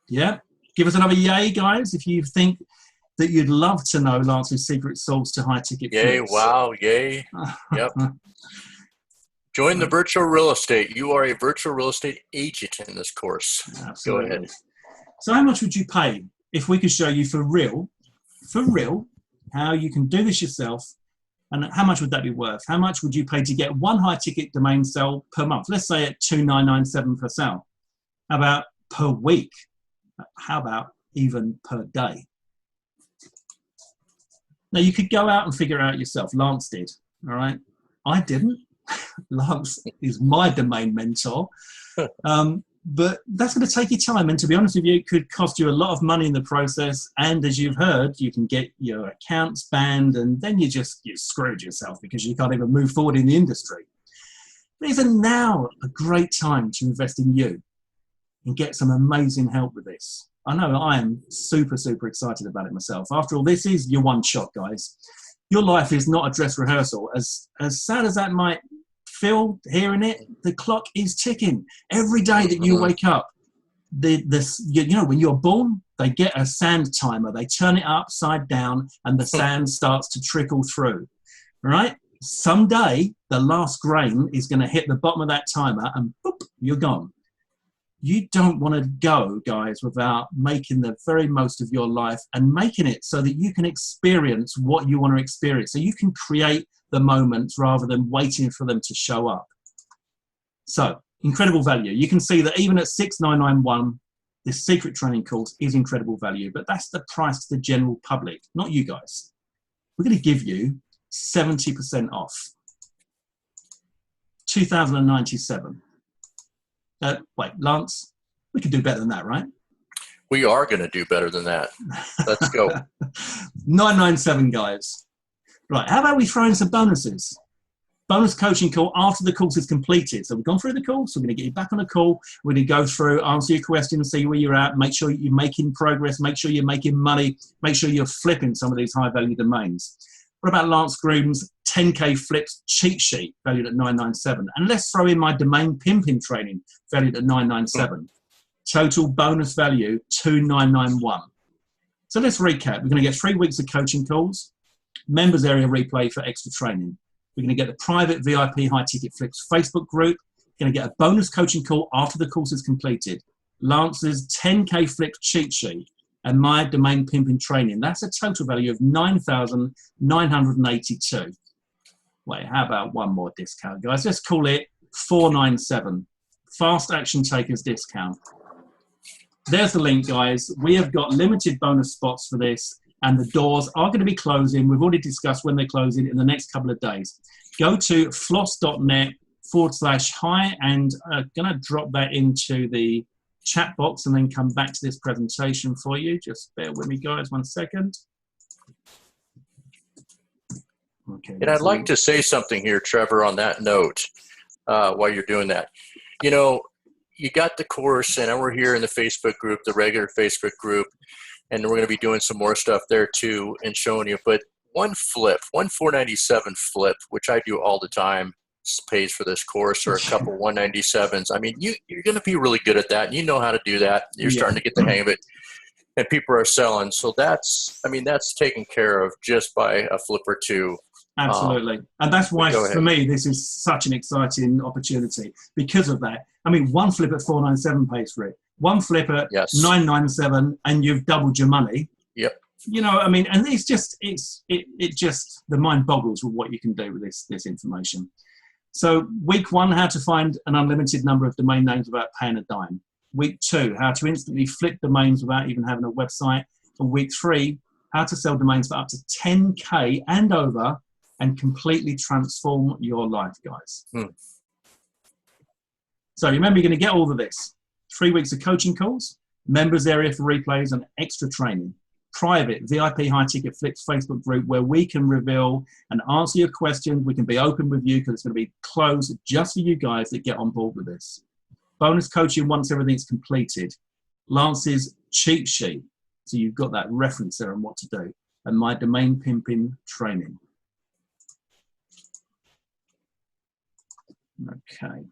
Yeah? Give us another yay, guys, if you think that you'd love to know Lance's secret sauce to high ticket yay, flips. wow, yay. Yep. Join the virtual real estate. You are a virtual real estate agent in this course. Absolutely. Go ahead. So how much would you pay if we could show you for real, how you can do this yourself, and how much would that be worth? How much would you pay to get one high ticket domain sale per month? Let's say at $2,997 per sale. How about per week? How about even per day? Now you could go out and figure it out yourself. Lance did, all right? I didn't. Lance is my domain mentor. But that's going to take you time, and to be honest with you, it could cost you a lot of money in the process. And as you've heard, you can get your accounts banned, and then you screwed yourself because you can't even move forward in the industry. But isn't now a great time to invest in you and get some amazing help with this? I know I am super, super excited about it myself. After all, this is your one shot, guys. Your life is not a dress rehearsal. As sad as that might feel hearing it, the clock is ticking. Every day that you wake up, when you're born, they get a sand timer. They turn it upside down and the sand starts to trickle through, right? Someday, the last grain is going to hit the bottom of that timer and boop, you're gone. You don't want to go, guys, without making the very most of your life and making it so that you can experience what you want to experience. So you can create the moments rather than waiting for them to show up. So, incredible value. You can see that even at $6,991, this secret training course is incredible value, but that's the price to the general public, not you guys. We're going to give you 70% off. $2,097. Wait, Lance, we can do better than that, right? We are going to do better than that. Let's go. 997, guys. Right, how about we throw in some bonuses? Bonus coaching call after the course is completed. So we've gone through the course. We're going to get you back on a call. We're going to go through, answer your questions, see where you're at, make sure you're making progress, make sure you're making money, make sure you're flipping some of these high-value domains. What about Lance Groom's 10K flips cheat sheet valued at $997? And let's throw in my domain pimping training valued at $997. Total bonus value $2,991. So let's recap. We're going to get 3 weeks of coaching calls, members area replay for extra training. We're going to get the private VIP high ticket flips Facebook group. We're going to get a bonus coaching call after the course is completed. Lance's 10K flips cheat sheet and my domain pimping training. That's a total value of $9,982. Wait, how about one more discount, guys? Let's call it $497. Fast action takers discount. There's the link, guys. We have got limited bonus spots for this, and the doors are going to be closing. We've already discussed when they're closing in the next couple of days. Go to floss.net/hi, and I'm going to drop that into the chat box and then come back to this presentation for you. Just bear with me, guys, 1 second. Okay. And I'd like to say something here, Trevor, on that note, while you're doing that. You know, you got the course, and we're here in the Facebook group, the regular Facebook group, and we're going to be doing some more stuff there too and showing you. But one $497 flip, which I do all the time, pays for this course, or a couple 197s. I mean, you're going to be really good at that, and you know how to do that. You're starting to get the hang of it, and people are selling. So that's taken care of just by a flip or two. Absolutely. And that's why, for me, this is such an exciting opportunity because of that. I mean, one flip at $497 pays for it. One flip at $997, and you've doubled your money. Yep. You know, I mean, and it's just, the mind boggles with what you can do with this information. So week 1, how to find an unlimited number of domain names without paying a dime. Week 2, how to instantly flip domains without even having a website. And week 3, how to sell domains for up to 10K and over and completely transform your life, guys. So remember, you're going to get all of this. 3 weeks of coaching calls, members area for replays and extra training. Private VIP high ticket flips Facebook group where we can reveal and answer your questions. We can be open with you because it's going to be closed just for you guys that get on board with this. Bonus coaching once everything's completed. Lance's cheat sheet. So you've got that reference there on what to do. And my domain pimping training. Okay.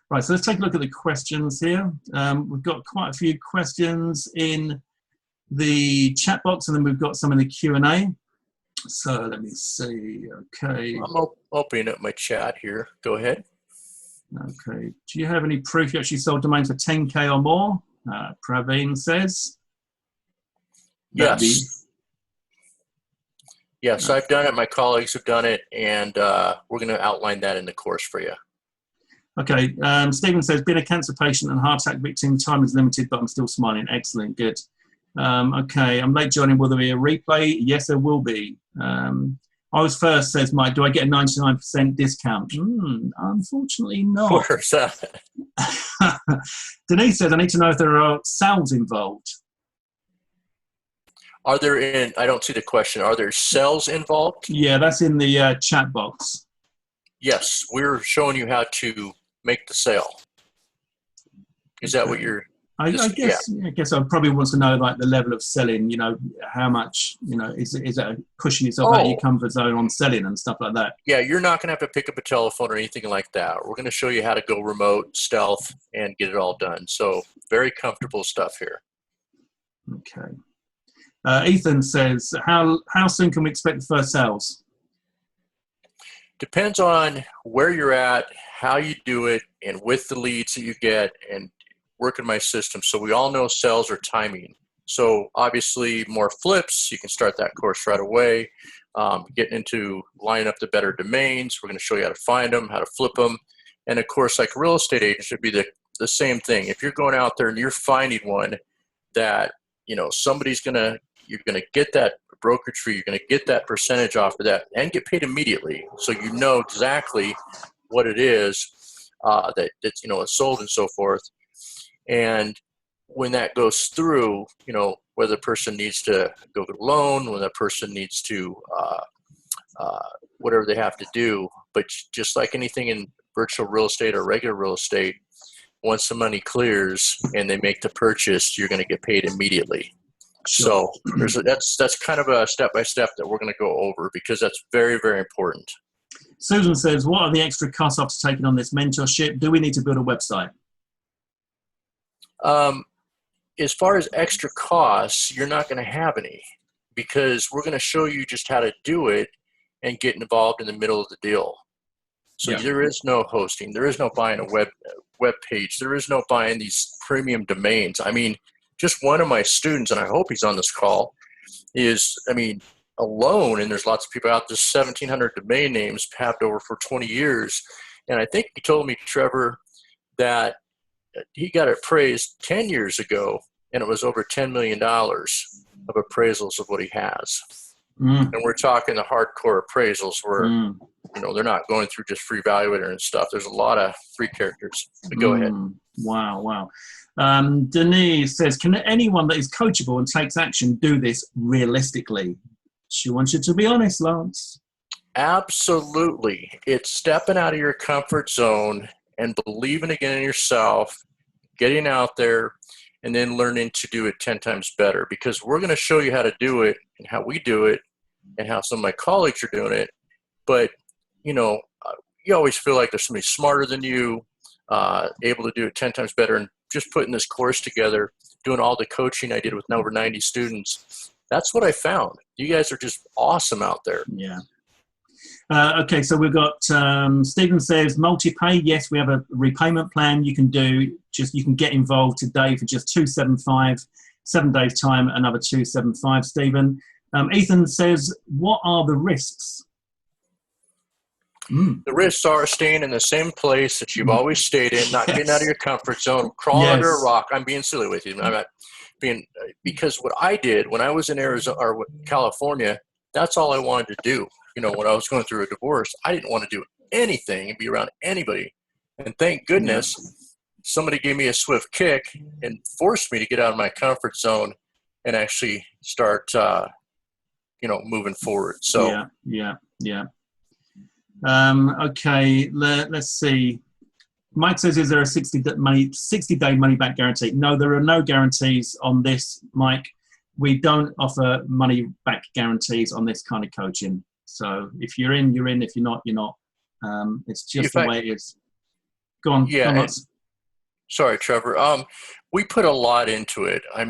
Right, so let's take a look at the questions here. We've got quite a few questions in the chat box, and then we've got some in the Q&A. So let me see. Okay. I'm opening up my chat here. Go ahead. Okay. Do you have any proof you actually sold domains for 10K or more? Praveen says. Yes. Yes, I've done it. My colleagues have done it, and we're going to outline that in the course for you. Okay. Stephen says, been a cancer patient and heart attack victim. Time is limited, but I'm still smiling. Excellent. Good. Okay, I'm late joining. Will there be a replay? Yes, there will be. I was first, says Mike. Do I get a 99% discount? Unfortunately not. Where's that? Denise says, I need to know if there are sales involved. I don't see the question. Are there sales involved? Yeah, that's in the chat box. Yes, we're showing you how to make the sale. Is that what you're... I guess I probably wants to know like the level of selling, you know, how much, you know, is it pushing yourself out of your comfort zone on selling and stuff like that? Yeah, you're not going to have to pick up a telephone or anything like that. We're going to show you how to go remote, stealth, and get it all done. So very comfortable stuff here. Okay. Ethan says, how soon can we expect the first sales? Depends on where you're at, how you do it, and with the leads that you get, and working my system. So we all know sales are timing. So obviously more flips, you can start that course right away. Getting into lining up the better domains. We're going to show you how to find them, how to flip them. And of course, like a real estate agent should be the same thing. If you're going out there and you're finding one that, you know, you're going to get that brokerage fee, you're going to get that percentage off of that and get paid immediately. So you know exactly what it is that's, you know, it's sold and so forth. And when that goes through, you know, whether the person needs to go get a loan, when that person needs to, whatever they have to do, But just like anything in virtual real estate or regular real estate, once the money clears and they make the purchase, you're going to get paid immediately. Sure. So that's kind of a step-by-step that we're going to go over, because that's very, very important. Susan says, what are the extra costs after taking on this mentorship? Do we need to build a website? As far as extra costs, you're not going to have any, because we're going to show you just how to do it and get involved in the middle of the deal. So there is no hosting. There is no buying a web page. There is no buying these premium domains. I mean, just one of my students, and I hope he's on this call, is, alone, and there's lots of people out there, 1,700 domain names papped over for 20 years. And I think he told me, Trevor, that he got appraised 10 years ago, and it was over $10 million of appraisals of what he has. And we're talking the hardcore appraisals where, they're not going through just free evaluator and stuff. There's a lot of free characters. But go ahead. Wow. Denise says, can anyone that is coachable and takes action do this realistically? She wants you to be honest, Lance. Absolutely. It's stepping out of your comfort zone and believing again in yourself, getting out there, and then learning to do it 10 times better, because we're going to show you how to do it and how we do it and how some of my colleagues are doing it. But, you always feel like there's somebody smarter than you, able to do it 10 times better. And just putting this course together, doing all the coaching I did with over 90 students, that's what I found. You guys are just awesome out there. Yeah. Okay, so we've got Stephen says multi-pay. Yes, we have a repayment plan you can do. You can get involved today for just $275, 7 days time, another $275. Stephen. Ethan says, what are the risks? The risks are staying in the same place that you've always stayed in, not getting out of your comfort zone, crawling under a rock. I'm being silly with you. I'm not being, because what I did when I was in Arizona or California, that's all I wanted to do. When I was going through a divorce, I didn't want to do anything and be around anybody. And thank goodness somebody gave me a swift kick and forced me to get out of my comfort zone and actually start, moving forward. So yeah. Okay, let's see. Mike says, is there a 60-day money-back guarantee? No, there are no guarantees on this, Mike. We don't offer money-back guarantees on this kind of coaching. So if you're in, you're in. If you're not, you're not. It's just the way it is. Go on. Yeah. Go on. Sorry, Trevor. We put a lot into it. I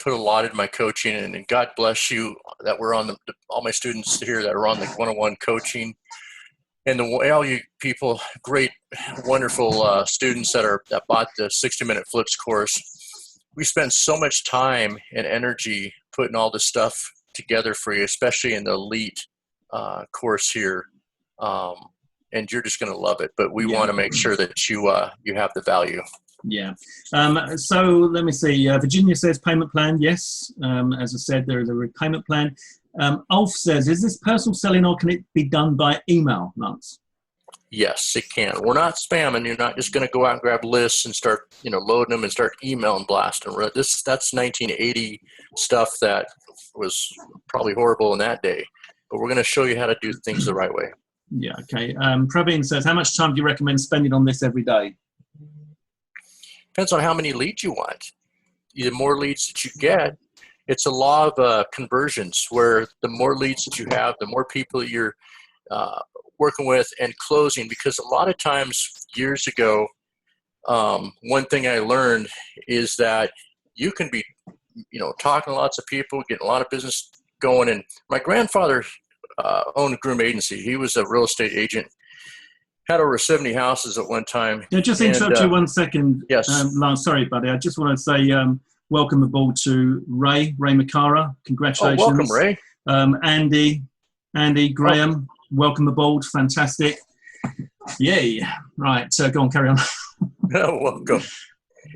put a lot in my coaching, and God bless you that we're on all my students here that are on the one-on-one coaching. And all you people, great, wonderful students that bought the 60-minute flips course. We spend so much time and energy putting all this stuff together for you, especially in the elite course here. And you're just going to love it. But we want to make sure that you have the value. Yeah. So let me see. Virginia says payment plan. Yes. As I said, there is a repayment plan. Ulf says, is this personal selling or can it be done by email, Lance? Yes, it can. We're not spamming. You're not just going to go out and grab lists and start, loading them and start emailing blasting. That's 1980 stuff that was probably horrible in that day. But we're going to show you how to do things the right way. Yeah, okay. Praveen says, how much time do you recommend spending on this every day? Depends on how many leads you want. The more leads that you get, it's a law of conversions, where the more leads that you have, the more people you're working with and closing. Because a lot of times, years ago, one thing I learned is that you can be, talking to lots of people, getting a lot of business going. And my grandfather owned a groom agency. He was a real estate agent. Had over 70 houses at one time. Yeah, just interrupt you 1 second. Yes. Lance, sorry, buddy. I just want to say welcome aboard to Ray Makara. Congratulations. Oh, welcome, Ray. Andy, Graham, welcome aboard. Fantastic. Yay. Right, go on, carry on. Welcome.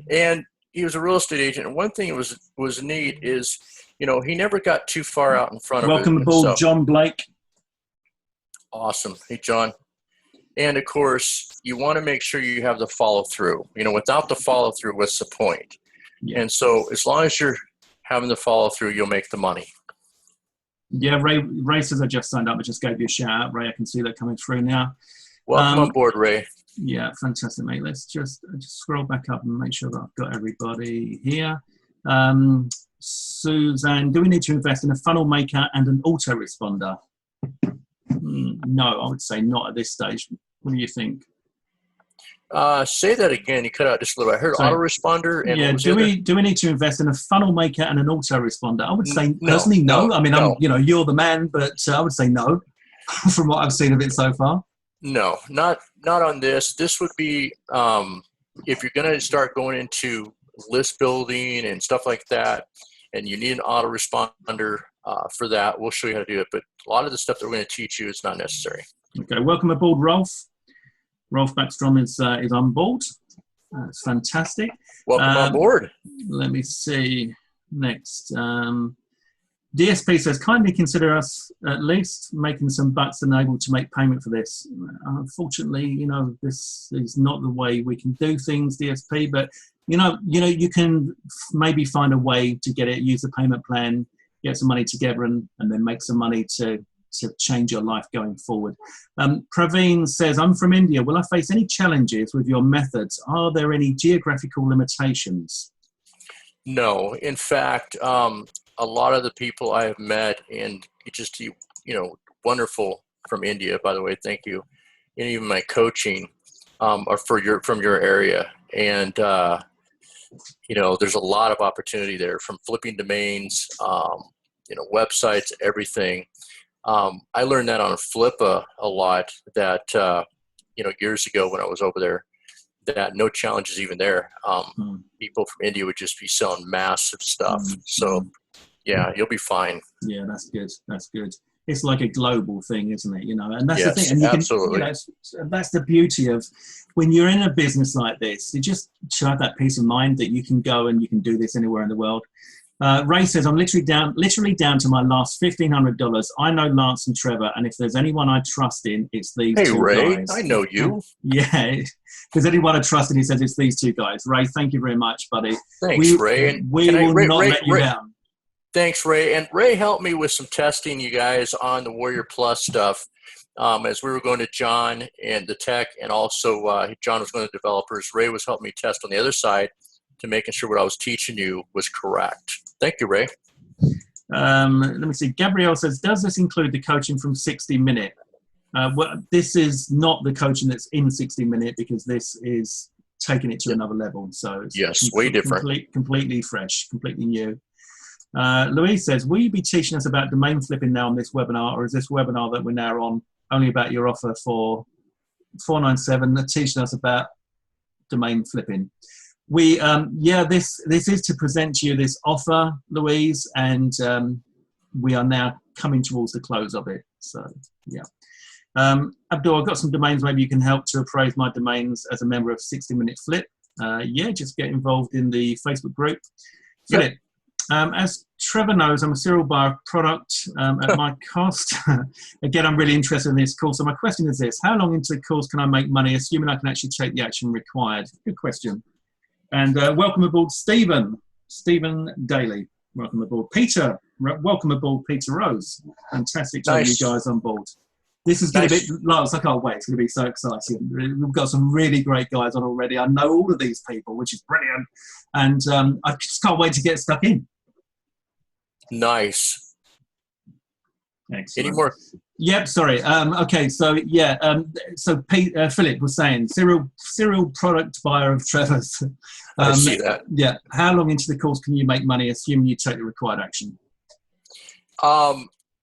And he was a real estate agent. And one thing that was neat is, he never got too far out in front of it. Welcome aboard, John Blake. Awesome. Hey, John. And, of course, you want to make sure you have the follow-through. Without the follow-through, what's the point? Yeah. And so as long as you're having the follow-through, you'll make the money. Yeah, Ray says I just signed up. I just gave you a shout out, Ray. I can see that coming through now. Welcome on board, Ray. Yeah, fantastic, mate. Let's just scroll back up and make sure that I've got everybody here. Suzanne, do we need to invest in a funnel maker and an autoresponder? No, I would say not at this stage. What do you think? Say that again. You cut out just a little bit. I heard autoresponder. And yeah, do we need to invest in a funnel maker and an autoresponder? I would say personally no. I mean, you're the man, but I would say no from what I've seen of it so far. No, not on this. This would be if you're going to start going into list building and stuff like that, and you need an autoresponder for that, we'll show you how to do it. But a lot of the stuff that we're going to teach you is not necessary. Okay, welcome aboard, Rolf. Rolf Backstrom is on board. It's fantastic. Welcome on board. Let me see next. DSP says, kindly consider us at least making some bucks and able to make payment for this. Unfortunately, this is not the way we can do things, DSP, but you can maybe find a way to get it, use the payment plan, get some money together and then make some money to change your life going forward. Praveen says, I'm from India. Will I face any challenges with your methods? Are there any geographical limitations? No. In fact, a lot of the people I have met, and just, wonderful from India, by the way, thank you. And even my coaching are from your area. And, there's a lot of opportunity there from flipping domains, websites, everything. I learned that on Flippa a lot that, years ago when I was over there, that no challenges even there. People from India would just be selling massive stuff. So yeah, you'll be fine. Yeah, that's good. That's good. It's like a global thing, isn't it? And that's the thing. And absolutely. That's the beauty of when you're in a business like this, you just have that peace of mind that you can go and you can do this anywhere in the world. Ray says, I'm literally down to my last $1,500. I know Lance and Trevor, and if there's anyone I trust in, it's these two Ray, guys. I know you. Yeah, if there's anyone I trust in, he says it's these two guys. Ray, thank you very much, buddy. Thanks, Ray. And we will not let you down. Thanks, Ray. And Ray helped me with some testing, you guys, on the Warrior Plus stuff. As we were going to John and the tech, and also John was going to developers. Ray was helping me test on the other side to making sure what I was teaching you was correct. Thank you, Ray. Let me see. Gabrielle says, does this include the coaching from 60 Minute? Well, this is not the coaching that's in 60 Minute because this is taking it to another level. So it's yes, way different. Completely fresh, completely new. Louise says, will you be teaching us about domain flipping now on this webinar, or is this webinar that we're now on only about your offer for 497 teaching us about domain flipping? We this is to present to you this offer, Louise, and we are now coming towards the close of it. So yeah, Abdul, I've got some domains. Maybe you can help to appraise my domains as a member of 60 Minute Flip. Just get involved in the Facebook group. Philip, as Trevor knows, I'm a serial buyer product at my cost. Again, I'm really interested in this course. So my question is this: how long into the course can I make money, assuming I can actually take the action required? Good question. And welcome aboard, Stephen Daly. Welcome aboard, Peter. Welcome aboard, Peter Rose. Fantastic to have you guys on board. This is going to be, Lars, I can't wait. It's going to be so exciting. We've got some really great guys on already. I know all of these people, which is brilliant. And I just can't wait to get stuck in. Nice. Excellent. Any more? Yep, sorry. Okay, so yeah, so Philip was saying, serial product buyer of Trevor's. I see that. Yeah. How long into the course can you make money, assuming you take the required action?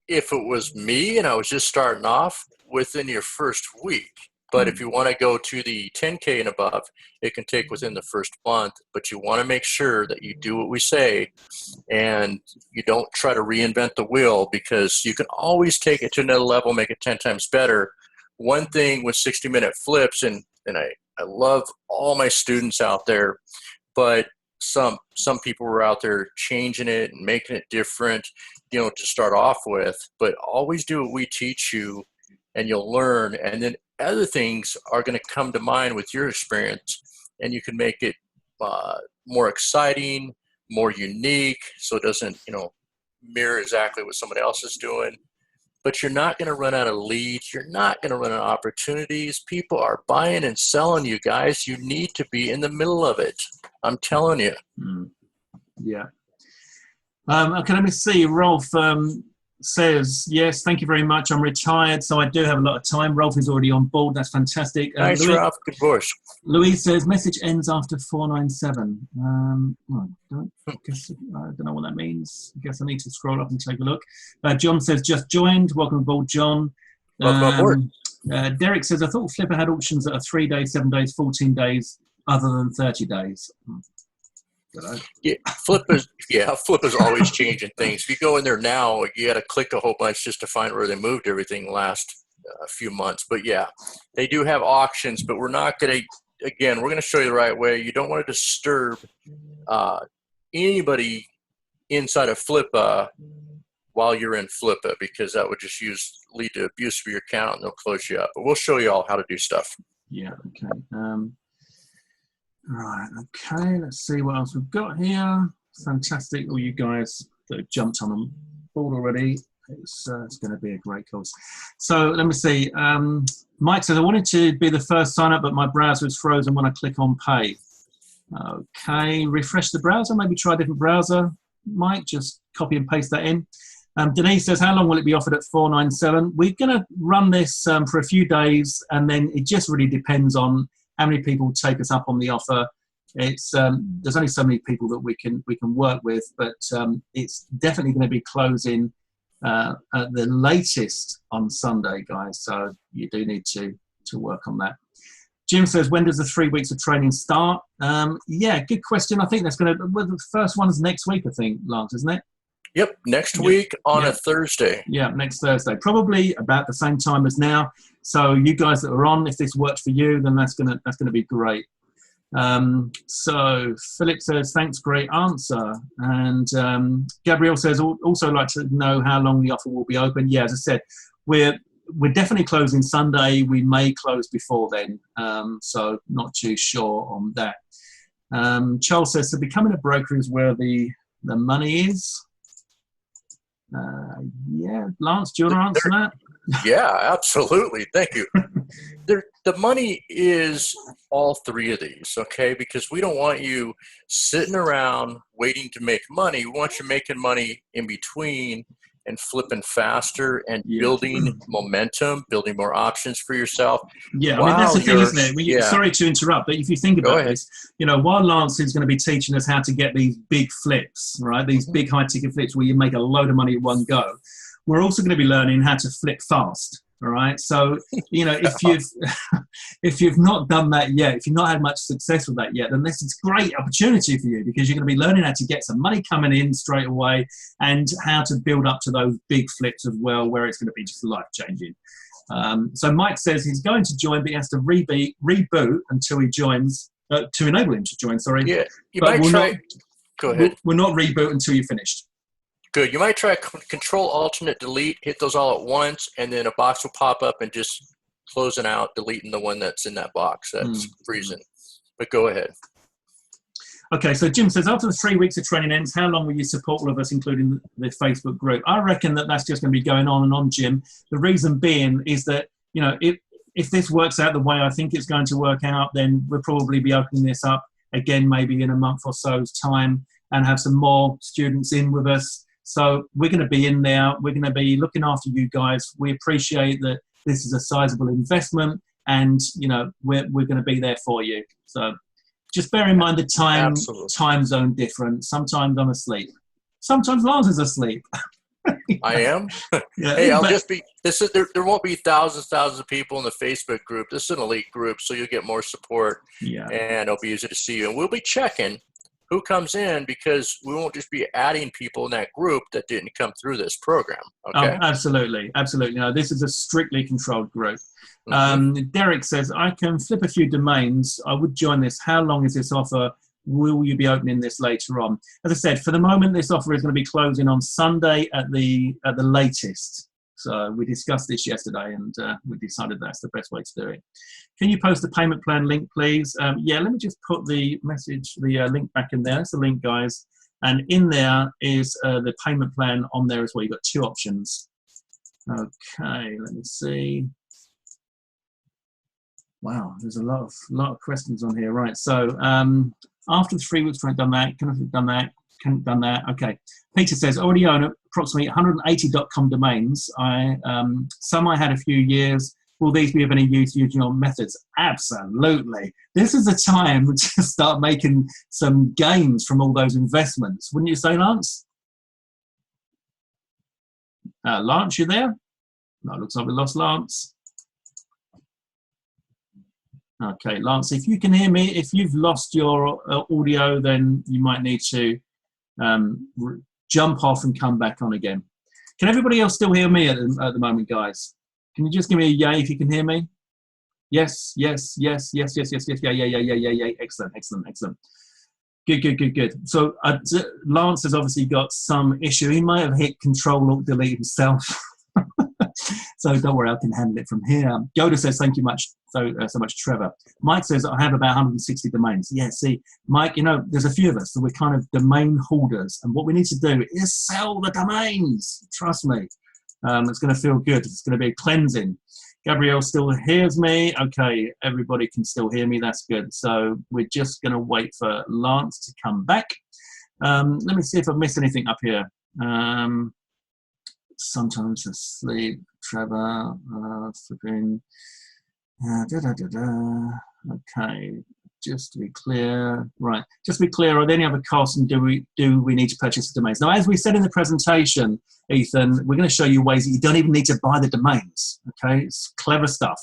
If it was me and I was just starting off, within your first week. But if you want to go to the 10K and above, it can take within the first month. But you want to make sure that you do what we say and you don't try to reinvent the wheel, because you can always take it to another level, make it 10 times better. One thing with 60 Minute Flips, and I love all my students out there, but some people were out there changing it and making it different, to start off with. But always do what we teach you and you'll learn. And then other things are going to come to mind with your experience, and you can make it more exciting, more unique, so it doesn't, mirror exactly what somebody else is doing. But you're not going to run out of leads. You're not going to run out of opportunities. People are buying and selling, you guys. You need to be in the middle of it. I'm telling you. Yeah. Okay, let me see. Rolf says, yes, thank you very much. I'm retired, so I do have a lot of time. Rolf is already on board. That's fantastic. Nice, Rolf. Good voice. Louise says, message ends after 497. I don't know what that means. I guess I need to scroll up and take a look. John says, just joined. Welcome aboard, John. Welcome aboard. Derek says, I thought Flipper had auctions that are 3 days, 7 days, 14 days, other than 30 days. Yeah, Flipper's always changing things. If you go in there now, you got to click a whole bunch just to find where they moved everything last few months. But yeah, they do have auctions, but we're not going to, again, we're going to show you the right way. You don't want to disturb anybody inside of Flippa while you're in Flippa, because that would just lead to abuse of your account and they'll close you up. But we'll show you all how to do stuff. Yeah, okay. Right, okay, let's see what else we've got here. Fantastic, all you guys that have jumped on board already. It's going to be a great course. So let me see. Mike says, I wanted to be the first sign up, but my browser is frozen when I click on pay. Okay, refresh the browser, maybe try a different browser. Mike, just copy and paste that in. Denise says, how long will it be offered at 497? We're going to run this for a few days, and then it just really depends on how many people take us up on the offer. It's there's only so many people that we can work with, but it's definitely going to be closing at the latest on Sunday, guys. So you do need to work on that. Jim says, when does the 3 weeks of training start? Yeah, good question. I think that's going to. Well, the first one is next week, I think, Lance, isn't it? Yep, next week on a Thursday. Yeah, next Thursday. Probably about the same time as now. So you guys that are on, if this works for you, then that's gonna be great. So Philip says, thanks, great answer. And Gabrielle says, also like to know how long the offer will be open. Yeah, as I said, we're definitely closing Sunday. We may close before then. So not too sure on that. Charles says, so becoming a broker is where the money is. Yeah, Lance, do you want to answer that? Yeah, absolutely. Thank you. The money is all three of these, okay? Because we don't want you sitting around waiting to make money. We want you making money in between and flipping faster and building momentum, building more options for yourself. Yeah, I mean, that's the thing, isn't it? Sorry to interrupt, but if you think about this, while Lance is going to be teaching us how to get these big flips, right? These big high-ticket flips where you make a load of money at one go, we're also going to be learning how to flip fast. All right. So, if you've not done that yet, if you've not had much success with that yet, then this is a great opportunity for you, because you're going to be learning how to get some money coming in straight away and how to build up to those big flips as well, where it's going to be just life changing. So Mike says he's going to join, but he has to reboot until he joins, to enable him to join. Sorry. Yeah. Go ahead. We'll not reboot until you're finished. Good. You might try Control, Alternate, Delete, hit those all at once, and then a box will pop up and just closing out, deleting the one that's in that box that's freezing. But go ahead. Okay, so Jim says, after the 3 weeks of training ends, how long will you support all of us, including the Facebook group? I reckon that's just going to be going on and on, Jim. The reason being is that, if this works out the way I think it's going to work out, then we'll probably be opening this up again maybe in a month or so's time and have some more students in with us. So we're going to be in there. We're going to be looking after you guys. We appreciate that this is a sizable investment, and we're going to be there for you. So just bear in mind the time zone difference. Sometimes I'm asleep. Sometimes Lars is asleep. I am. Hey, there won't be thousands of people in the Facebook group. This is an elite group, so you'll get more support. Yeah, and it'll be easy to see you. And we'll be checking who comes in, because we won't just be adding people in that group that didn't come through this program. Okay. Oh, absolutely. No, this is a strictly controlled group. Derek says, I can flip a few domains. I would join this. How long is this offer? Will you be opening this later on? As I said, for the moment, this offer is going to be closing on Sunday at the latest. So we discussed this yesterday, and we decided that's the best way to do it. Can you post the payment plan link, please? Yeah, let me just put the link back in there. That's the link, guys. And in there is the payment plan on there as well. You've got 2 options. Okay, let me see. Wow, there's a lot of questions on here. Right, so after the 3 weeks, I've done that. Can I have done that? Can done that? Okay. Peter says, already own approximately 180 .com domains. Some I had a few years. Will these be of any use using your methods? Absolutely. This is the time to start making some gains from all those investments. Wouldn't you say, Lance? Lance, you there? No, looks like we lost Lance. Okay, Lance, if you can hear me, if you've lost your audio, then you might need to jump off and come back on again. Can everybody else still hear me at the moment, guys? Can you just give me a yay if you can hear me? Yes, yes, yes, yes, yes, yes, yes, yeah. Excellent. Good. So Lance has obviously got some issue. He might have hit Control-Alt-Delete himself. So don't worry, I can handle it from here. Yoda says, thank you so much, Trevor. Mike says, I have about 160 domains. Yeah, see, Mike, there's a few of us, so we're kind of domain holders. And what we need to do is sell the domains. Trust me. It's going to feel good. It's going to be a cleansing. Gabrielle still hears me. Okay, everybody can still hear me. That's good. So we're just going to wait for Lance to come back. Let me see if I've missed anything up here. Sometimes asleep, Trevor, flipping. Okay, just to be clear, right? Just to be clear, are there any other costs, and do we need to purchase the domains? Now, as we said in the presentation, Ethan, we're going to show you ways that you don't even need to buy the domains. Okay, it's clever stuff.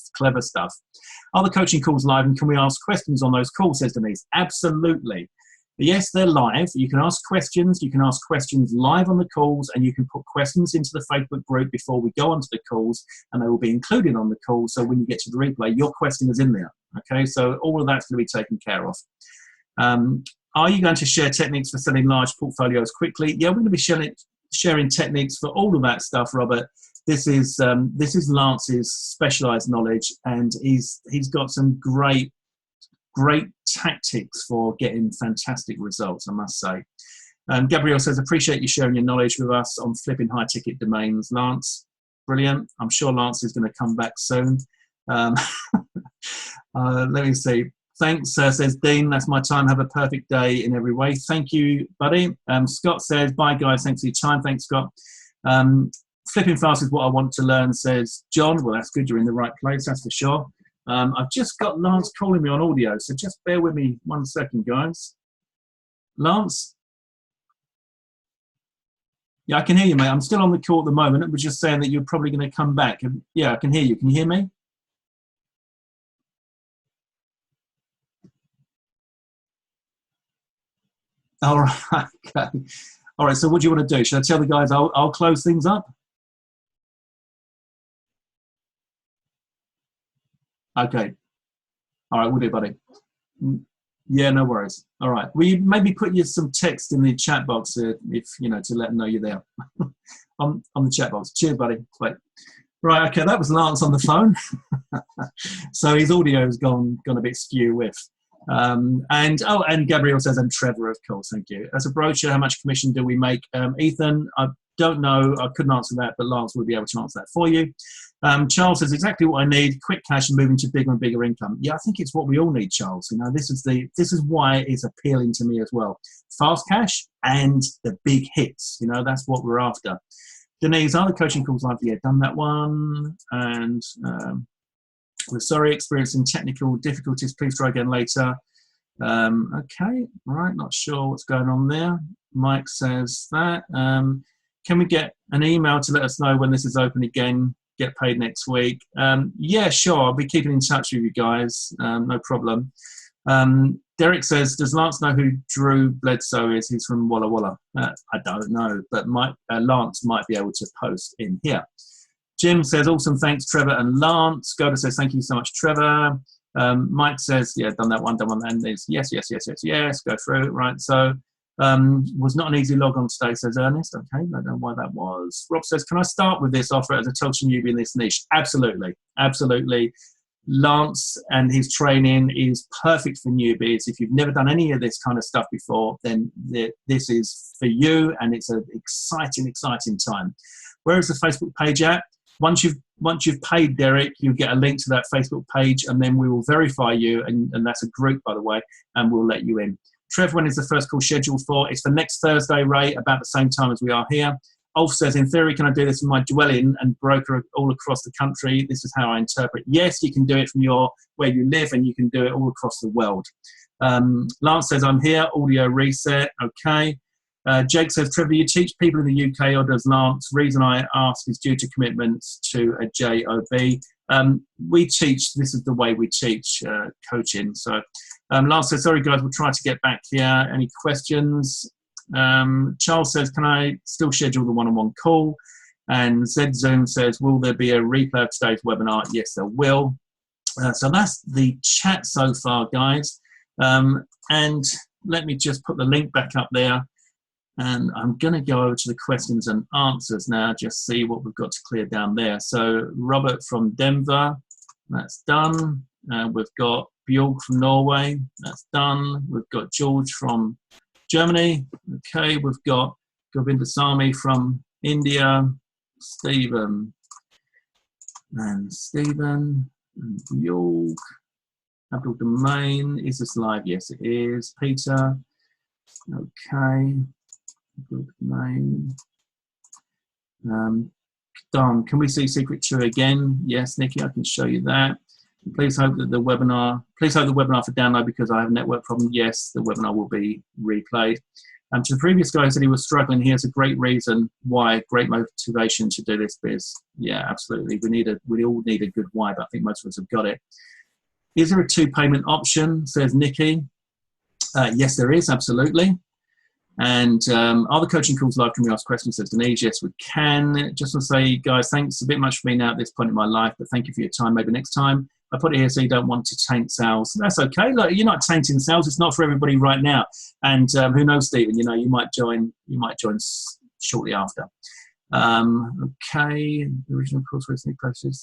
Are the coaching calls live, and can we ask questions on those calls? Says Denise. Absolutely. Yes, they're live. You can ask questions. You can ask questions live on the calls, and you can put questions into the Facebook group before we go onto the calls, and they will be included on the call. So when you get to the replay, your question is in there. Okay, so all of that's going to be taken care of. Are you going to share techniques for selling large portfolios quickly? Yeah, we're going to be sharing techniques for all of that stuff, Robert. This is Lance's specialized knowledge, and he's got some great tactics for getting fantastic results, I must say. Gabrielle says, appreciate you sharing your knowledge with us on flipping high ticket domains. Lance, brilliant. I'm sure Lance is going to come back soon. Let me see. Thanks, says Dean. That's my time. Have a perfect day in every way. Thank you, buddy. Scott says, bye, guys. Thanks for your time. Thanks, Scott. Flipping fast is what I want to learn, says John. Well, that's good. You're in the right place, that's for sure. I've just got Lance calling me on audio, so just bear with me 1 second, guys. Lance? Yeah, I can hear you, mate. I'm still on the call at the moment. I was just saying that you're probably going to come back. Yeah, I can hear you. Can you hear me? All right. Okay. All right, so what do you want to do? Should I tell the guys I'll close things up? Okay. All right, we'll do, buddy. Yeah, no worries. All right. Will you maybe put some text in the chat box if to let them know you're there on the chat box. Cheers, buddy. Bye. Right. Okay, that was Lance on the phone. So his audio has gone a bit skew with. And Gabrielle says, and Trevor, of course. Thank you. As a brochure, how much commission do we make? Ethan, I don't know. I couldn't answer that, but Lance will be able to answer that for you. Charles says, exactly what I need, quick cash and moving to bigger and bigger income. Yeah, I think it's what we all need, Charles. This is why it's appealing to me as well. Fast cash and the big hits. That's what we're after. Denise, are the coaching calls live? Yeah, done that one. And we're sorry, experiencing technical difficulties. Please try again later. Okay, right, not sure what's going on there. Mike says that. Can we get an email to let us know when this is open again? Get paid next week. Yeah, sure. I'll be keeping in touch with you guys. No problem. Derek says, does Lance know who Drew Bledsoe is? He's from Walla Walla. I don't know, but Lance might be able to post in here. Jim says, awesome, thanks, Trevor and Lance. Goda says, thank you so much, Trevor. Mike says, yeah, done that one. And there's yes, go through. Right, so was not an easy log on today, says Ernest. Okay, I don't know why that was. Rob says, can I start with this offer as a total newbie in this niche? Absolutely. Lance and his training is perfect for newbies. If you've never done any of this kind of stuff before, then this is for you, and it's an exciting time. Where is the Facebook page at? Once you've paid Derek, you get a link to that Facebook page, and then we will verify you, and that's a group, by the way, and we'll let you in. Trevor, when is the first call scheduled for? It's for next Thursday, Ray, about the same time as we are here. Ulf says, in theory, can I do this from my dwelling and broker all across the country? This is how I interpret. Yes, you can do it from where you live, and you can do it all across the world. Lance says, I'm here, audio reset. Okay. Jake says, Trevor, you teach people in the UK, or does Lance? Reason I ask is due to commitments to a JOB. We teach, this is the way we teach coaching. So Lance says, sorry guys, we'll try to get back here. Any questions? Charles says, can I still schedule the one-on-one call? And ZZoom says, will there be a replay of today's webinar? Yes, there will. So that's the chat so far, guys. And let me just put the link back up there. And I'm going to go over to the questions and answers now, just see what we've got to clear down there. So Robert from Denver, that's done. We've got Bjorg from Norway, that's done. We've got George from Germany. Okay, we've got Govindasamy from India, Stephen, and Bjorg. Abdul Domain, is this live? Yes, it is. Peter, okay. Abdul Domain. Don, can we see Secret 2 again? Yes, Nikki, I can show you that. Please hope the webinar for download because I have a network problem. Yes, the webinar will be replayed. To the previous guy who said he was struggling, here's a great reason why, great motivation to do this biz. Yeah, absolutely. We all need a good why, but I think most of us have got it. Is there a 2-payment option, says Nikki? Yes, there is, absolutely. And are the coaching calls live? Can we ask questions? Says Denise. Yes, we can. Just want to say, guys, thanks. A bit much for me now at this point in my life, but thank you for your time. Maybe next time. I put it here so you don't want to taint sales. That's okay. Look, you're not tainting sales. It's not for everybody right now. And who knows, Stephen? You know, you might join shortly after. Okay. The original course recently posted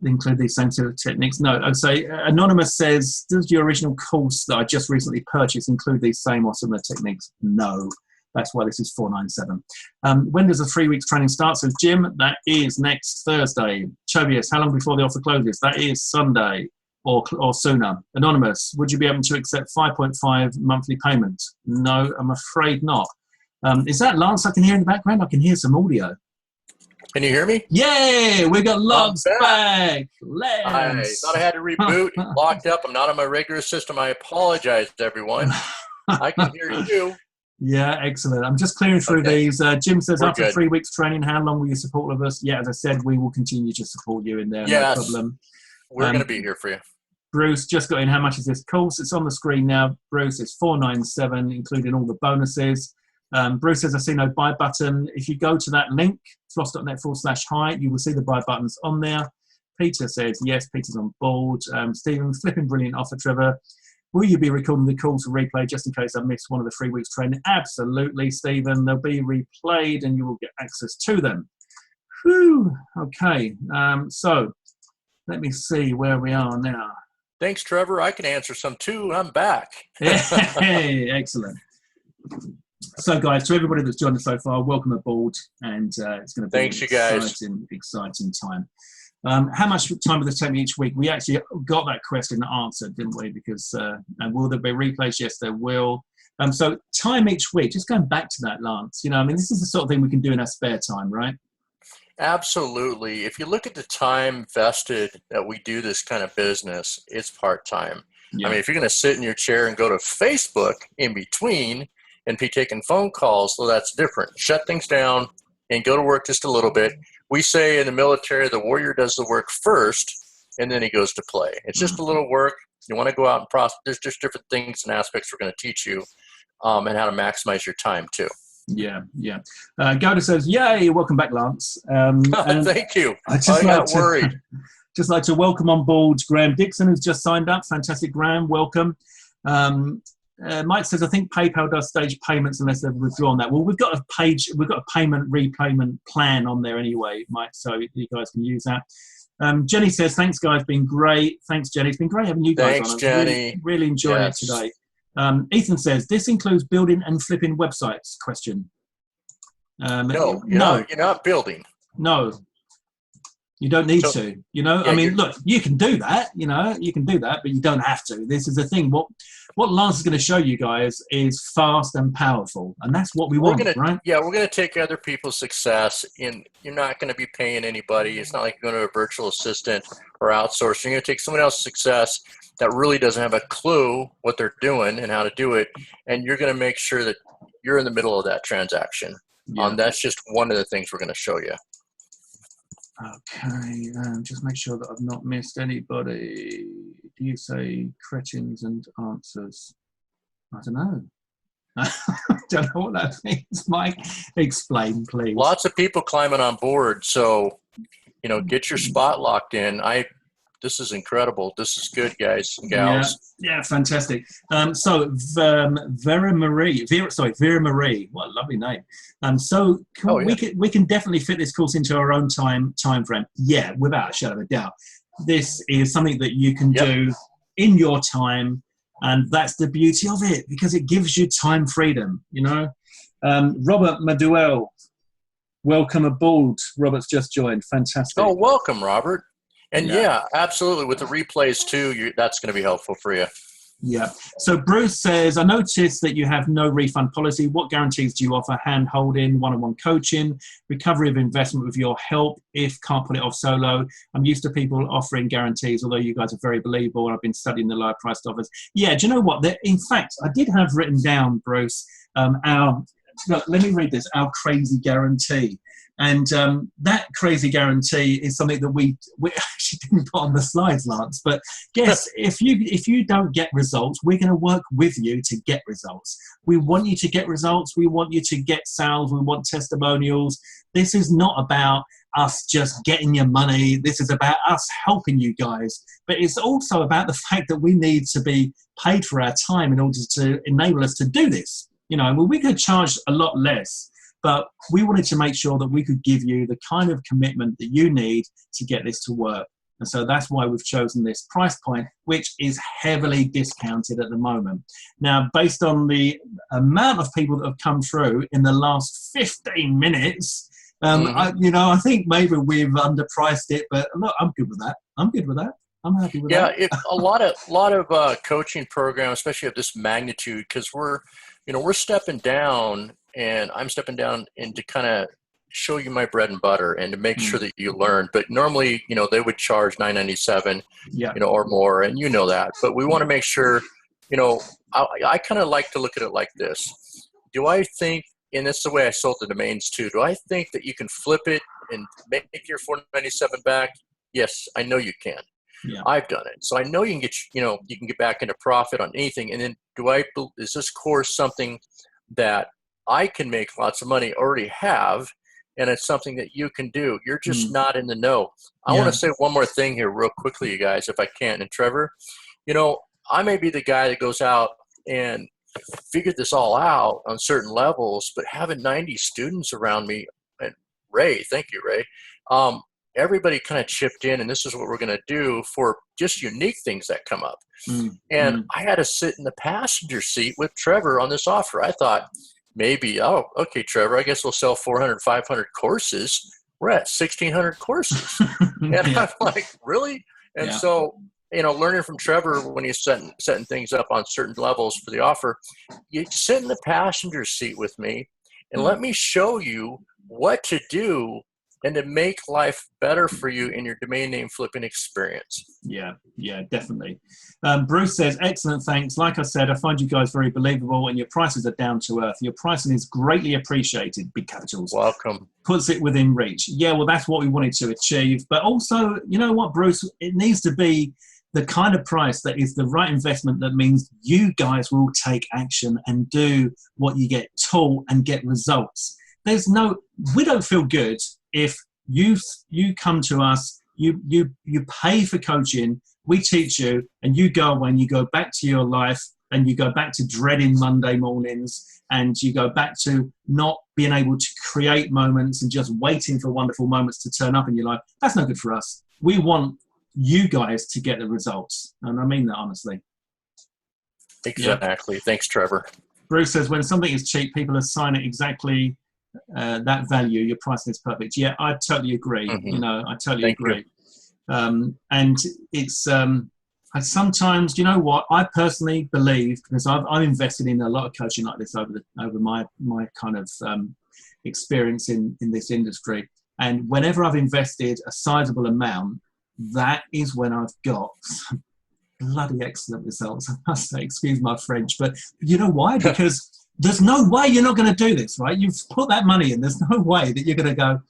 include these same sort of techniques. No. I'd say Anonymous says, does your original course that I just recently purchased include these same or similar techniques? No. That's why this is $497. When does the 3 weeks training start? So Jim, that is next Thursday. Chobius, how long before the offer closes? That is Sunday or sooner. Anonymous, would you be able to accept 5.5 monthly payments? No, I'm afraid not. Is that Lance I can hear in the background? I can hear some audio. Can you hear me? Yay! We got Lance back. Lance. I thought I had to reboot. Locked up. I'm not on my regular system. I apologize to everyone. I can hear you. Yeah, excellent. I'm just clearing through these. Jim says, We're after good. 3 weeks training, how long will you support of us? Yeah, as I said, we will continue to support you in there. Yes. No problem. We're going to be here for you. Bruce just got in. How much is this course? It's on the screen now. Bruce, it's $497, including all the bonuses. Bruce says, I see no buy button. If you go to that link, floss.net/hi, you will see the buy buttons on there. Peter says, yes, Peter's on board. Stephen, flipping brilliant offer, Trevor. Will you be recording the calls for replay just in case I missed one of the 3 weeks training? Absolutely, Stephen. They'll be replayed and you will get access to them. Whew. Okay. So let me see where we are now. Thanks, Trevor. I can answer some too. I'm back. Hey, excellent. So, guys, to everybody that's joined us so far, welcome aboard, and it's going to be an exciting time. How much time will this take me each week? We actually got that question answered, didn't we? Because and will there be replays? Yes, there will. So, time each week. Just going back to that, Lance. You know, I mean, this is the sort of thing we can do in our spare time, right? Absolutely. If you look at the time vested that we do this kind of business, it's part-time. Yeah. I mean, if you're going to sit in your chair and go to Facebook in between and be taking phone calls, well, that's different. Shut things down and go to work just a little bit. We say in the military, the warrior does the work first, and then he goes to play. It's just a little work. You want to go out and prosper. There's just different things and aspects we're going to teach you and how to maximize your time, too. Yeah, yeah. Goda says, yay, welcome back, Lance. Thank you. I got worried. Just like to welcome on board Graham Dixon, who's just signed up. Fantastic, Graham. Welcome. Mike says, I think PayPal does stage payments unless they've withdrawn that. Well, we've got a repayment plan on there anyway, Mike, so you guys can use that. Jenny says, thanks, guys. Been great. Thanks, Jenny. It's been great having you guys Thanks, on. I'm Jenny. really enjoying it today. Ethan says, this includes building and flipping websites? Question. No, you're not building. No. You don't need to, Yeah, I mean, look, you can do that, you can do that, but you don't have to. This is the thing. What Lance is going to show you guys is fast and powerful. And that's what we want, right? Yeah, we're going to take other people's success, and you're not going to be paying anybody. It's not like you're going to a virtual assistant or outsourcing. You're going to take someone else's success that really doesn't have a clue what they're doing and how to do it, and you're going to make sure that you're in the middle of that transaction. Yeah. That's just one of the things we're going to show you. Okay, just make sure that I've not missed anybody. Do you say questions and answers? I don't know. I don't know what that means. Mike, explain, please. Lots of people climbing on board, so get your spot locked in. This is incredible. This is good, guys and gals. Yeah, fantastic. So Vera Marie, what a lovely name. We can definitely fit this course into our own time frame. Yeah, without a shadow of a doubt. This is something that you can do in your time, and that's the beauty of it, because it gives you time freedom. Robert Maduel, welcome aboard. Robert's just joined. Fantastic. Oh, welcome, Robert. And yeah, absolutely. With the replays too, that's going to be helpful for you. Yeah. So Bruce says, I noticed that you have no refund policy. What guarantees do you offer? Hand holding, one-on-one coaching, recovery of investment with your help if can't pull it off solo. I'm used to people offering guarantees, although you guys are very believable. And I've been studying the lower priced offers. Yeah. Do you know what? In fact, I did have written down, Bruce, let me read this, our crazy guarantee. And that crazy guarantee is something that we actually didn't put on the slides, Lance. But guess if you don't get results, we're going to work with you to get results. We want you to get results. We want you to get sales. We want testimonials. This is not about us just getting your money. This is about us helping you guys. But it's also about the fact that we need to be paid for our time in order to enable us to do this. We could charge a lot less. But we wanted to make sure that we could give you the kind of commitment that you need to get this to work. And so that's why we've chosen this price point, which is heavily discounted at the moment. Now, based on the amount of people that have come through in the last 15 minutes, I think maybe we've underpriced it, but look, I'm good with that. I'm happy with that. Yeah, a lot of coaching programs, especially of this magnitude, because we're stepping down. And I'm stepping down and to kind of show you my bread and butter and to make sure that you learn. But normally, they would charge $997, or more, and that. But we want to make sure, I kind of like to look at it like this. Do I think, and that's the way I sold the domains too, do I think that you can flip it and make your $497 back? Yes, I know you can. Yeah. I've done it. So I know you can get, you can get back into profit on anything. And then is this course something that I can make lots of money, already have, and it's something that you can do. You're just not in the know. I want to say one more thing here real quickly, you guys, if I can. And Trevor, I may be the guy that goes out and figured this all out on certain levels, but having 90 students around me, and Ray, thank you, Ray, everybody kind of chipped in, and this is what we're going to do for just unique things that come up. And I had to sit in the passenger seat with Trevor on this offer. I thought, maybe, okay, Trevor, I guess we'll sell 400, 500 courses. We're at 1,600 courses. And I'm like, really? And so, learning from Trevor when he's setting things up on certain levels for the offer, you sit in the passenger seat with me and let me show you what to do and to make life better for you in your domain name flipping experience. Yeah, definitely. Bruce says, excellent, thanks. Like I said, I find you guys very believable and your prices are down to earth. Your pricing is greatly appreciated, big capitals. Welcome. Puts it within reach. Yeah, well, that's what we wanted to achieve. But also, you know what, Bruce, it needs to be the kind of price that is the right investment that means you guys will take action and do what you get taught and get results. We don't feel good if you come to us, you pay for coaching, we teach you, and you go away and you go back to your life and you go back to dreading Monday mornings and you go back to not being able to create moments and just waiting for wonderful moments to turn up in your life. That's no good for us. we want you guys to get the results. And I mean that honestly. Exactly. Yeah. Thanks, Trevor. Bruce says, when something is cheap, people assign it exactly that value. Your pricing is perfect. Yeah, I totally agree. Mm-hmm. I totally agree. You. And it's I sometimes, you know what, I personally believe, because I've invested in a lot of coaching like this over my kind of experience in this industry. And whenever I've invested a sizable amount, that is when I've got some bloody excellent results. I must say, excuse my French, but you know why? Because there's no way you're not going to do this, right? You've put that money in. There's no way that you're going to go,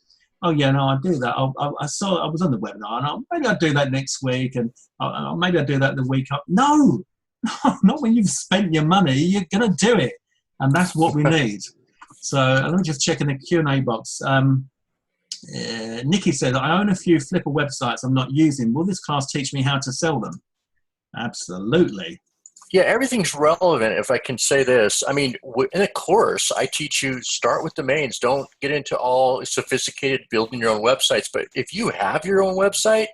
oh yeah, no, I'll do that. I was on the webinar, and maybe I'll do that next week, and maybe I'll do that the week up. No, not when you've spent your money. You're going to do it, and that's what we need. So let me just check in the Q&A box. Nikki said, I own a few Flipper websites I'm not using. Will this class teach me how to sell them? Absolutely. Yeah, everything's relevant, if I can say this. I mean, in a course, I teach you start with domains. Don't get into all sophisticated building your own websites. But if you have your own website,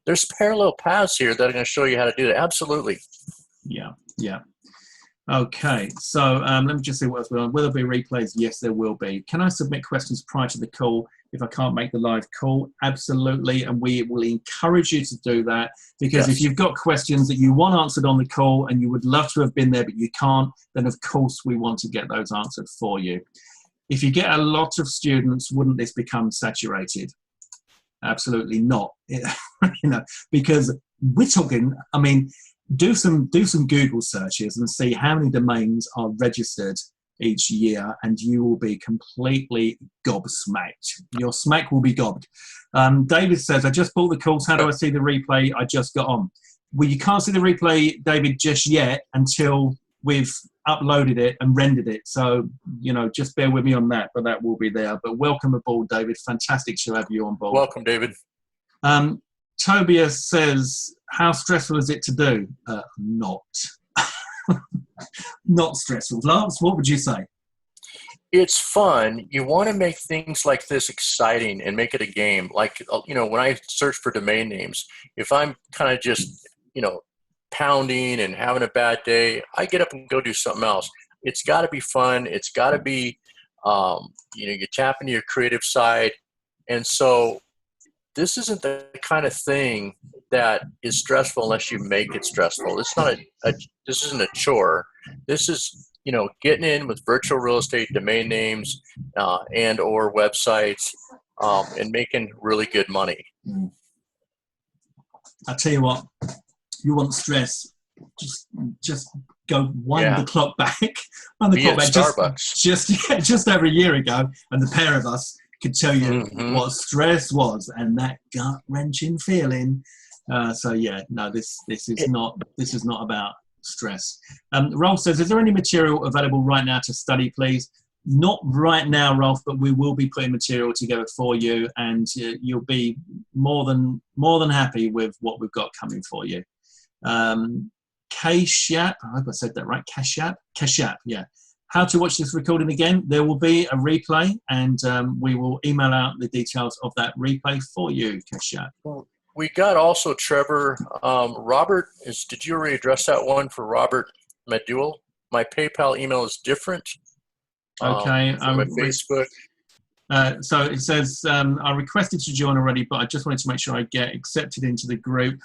there's parallel paths here that are going to show you how to do that. Absolutely. Yeah, yeah. Okay, so let me just see what else we're on. Will there be replays? Yes, there will be. Can I submit questions prior to the call if I can't make the live call? Absolutely, and we will encourage you to do that, because if you've got questions that you want answered on the call and you would love to have been there but you can't, then of course we want to get those answered for you. If you get a lot of students, wouldn't this become saturated? Absolutely not. Because we're talking, I mean, do some Google searches and see how many domains are registered each year, and you will be completely gobsmacked. Your smack will be gobbed. David says, I just bought the course. How do I see the replay? I just got on. Well, you can't see the replay, David, just yet until we've uploaded it and rendered it. So, just bear with me on that, but that will be there. But welcome aboard, David. Fantastic to have you on board. Welcome, David. Tobias says, how stressful is it to do? Not. Not stressful. Lance, what would you say? It's fun. You want to make things like this exciting and make it a game. Like, when I search for domain names, if I'm kind of just, pounding and having a bad day, I get up and go do something else. It's got to be fun. It's got to be, you tap into your creative side. And so this isn't the kind of thing that is stressful unless you make it stressful. It's not this isn't a chore. This is, getting in with virtual real estate domain names and or websites and making really good money. I tell you what, you want stress, just go wind the clock back. Wind the clock back. Starbucks. Just over a year ago, and the pair of us could tell you what stress was and that gut-wrenching feeling. This is not about stress. Rolf says, is there any material available right now to study, please? Not right now, Rolf, but we will be putting material together for you, and you'll be more than happy with what we've got coming for you. Kashap, I hope I said that right. Kashap, yeah. How to watch this recording again? There will be a replay, and we will email out the details of that replay for you, Kashap. We got also, Trevor, Robert, did you already address that one for Robert Medul? My PayPal email is different. Okay. My Facebook. So it says, I requested to join already, but I just wanted to make sure I get accepted into the group.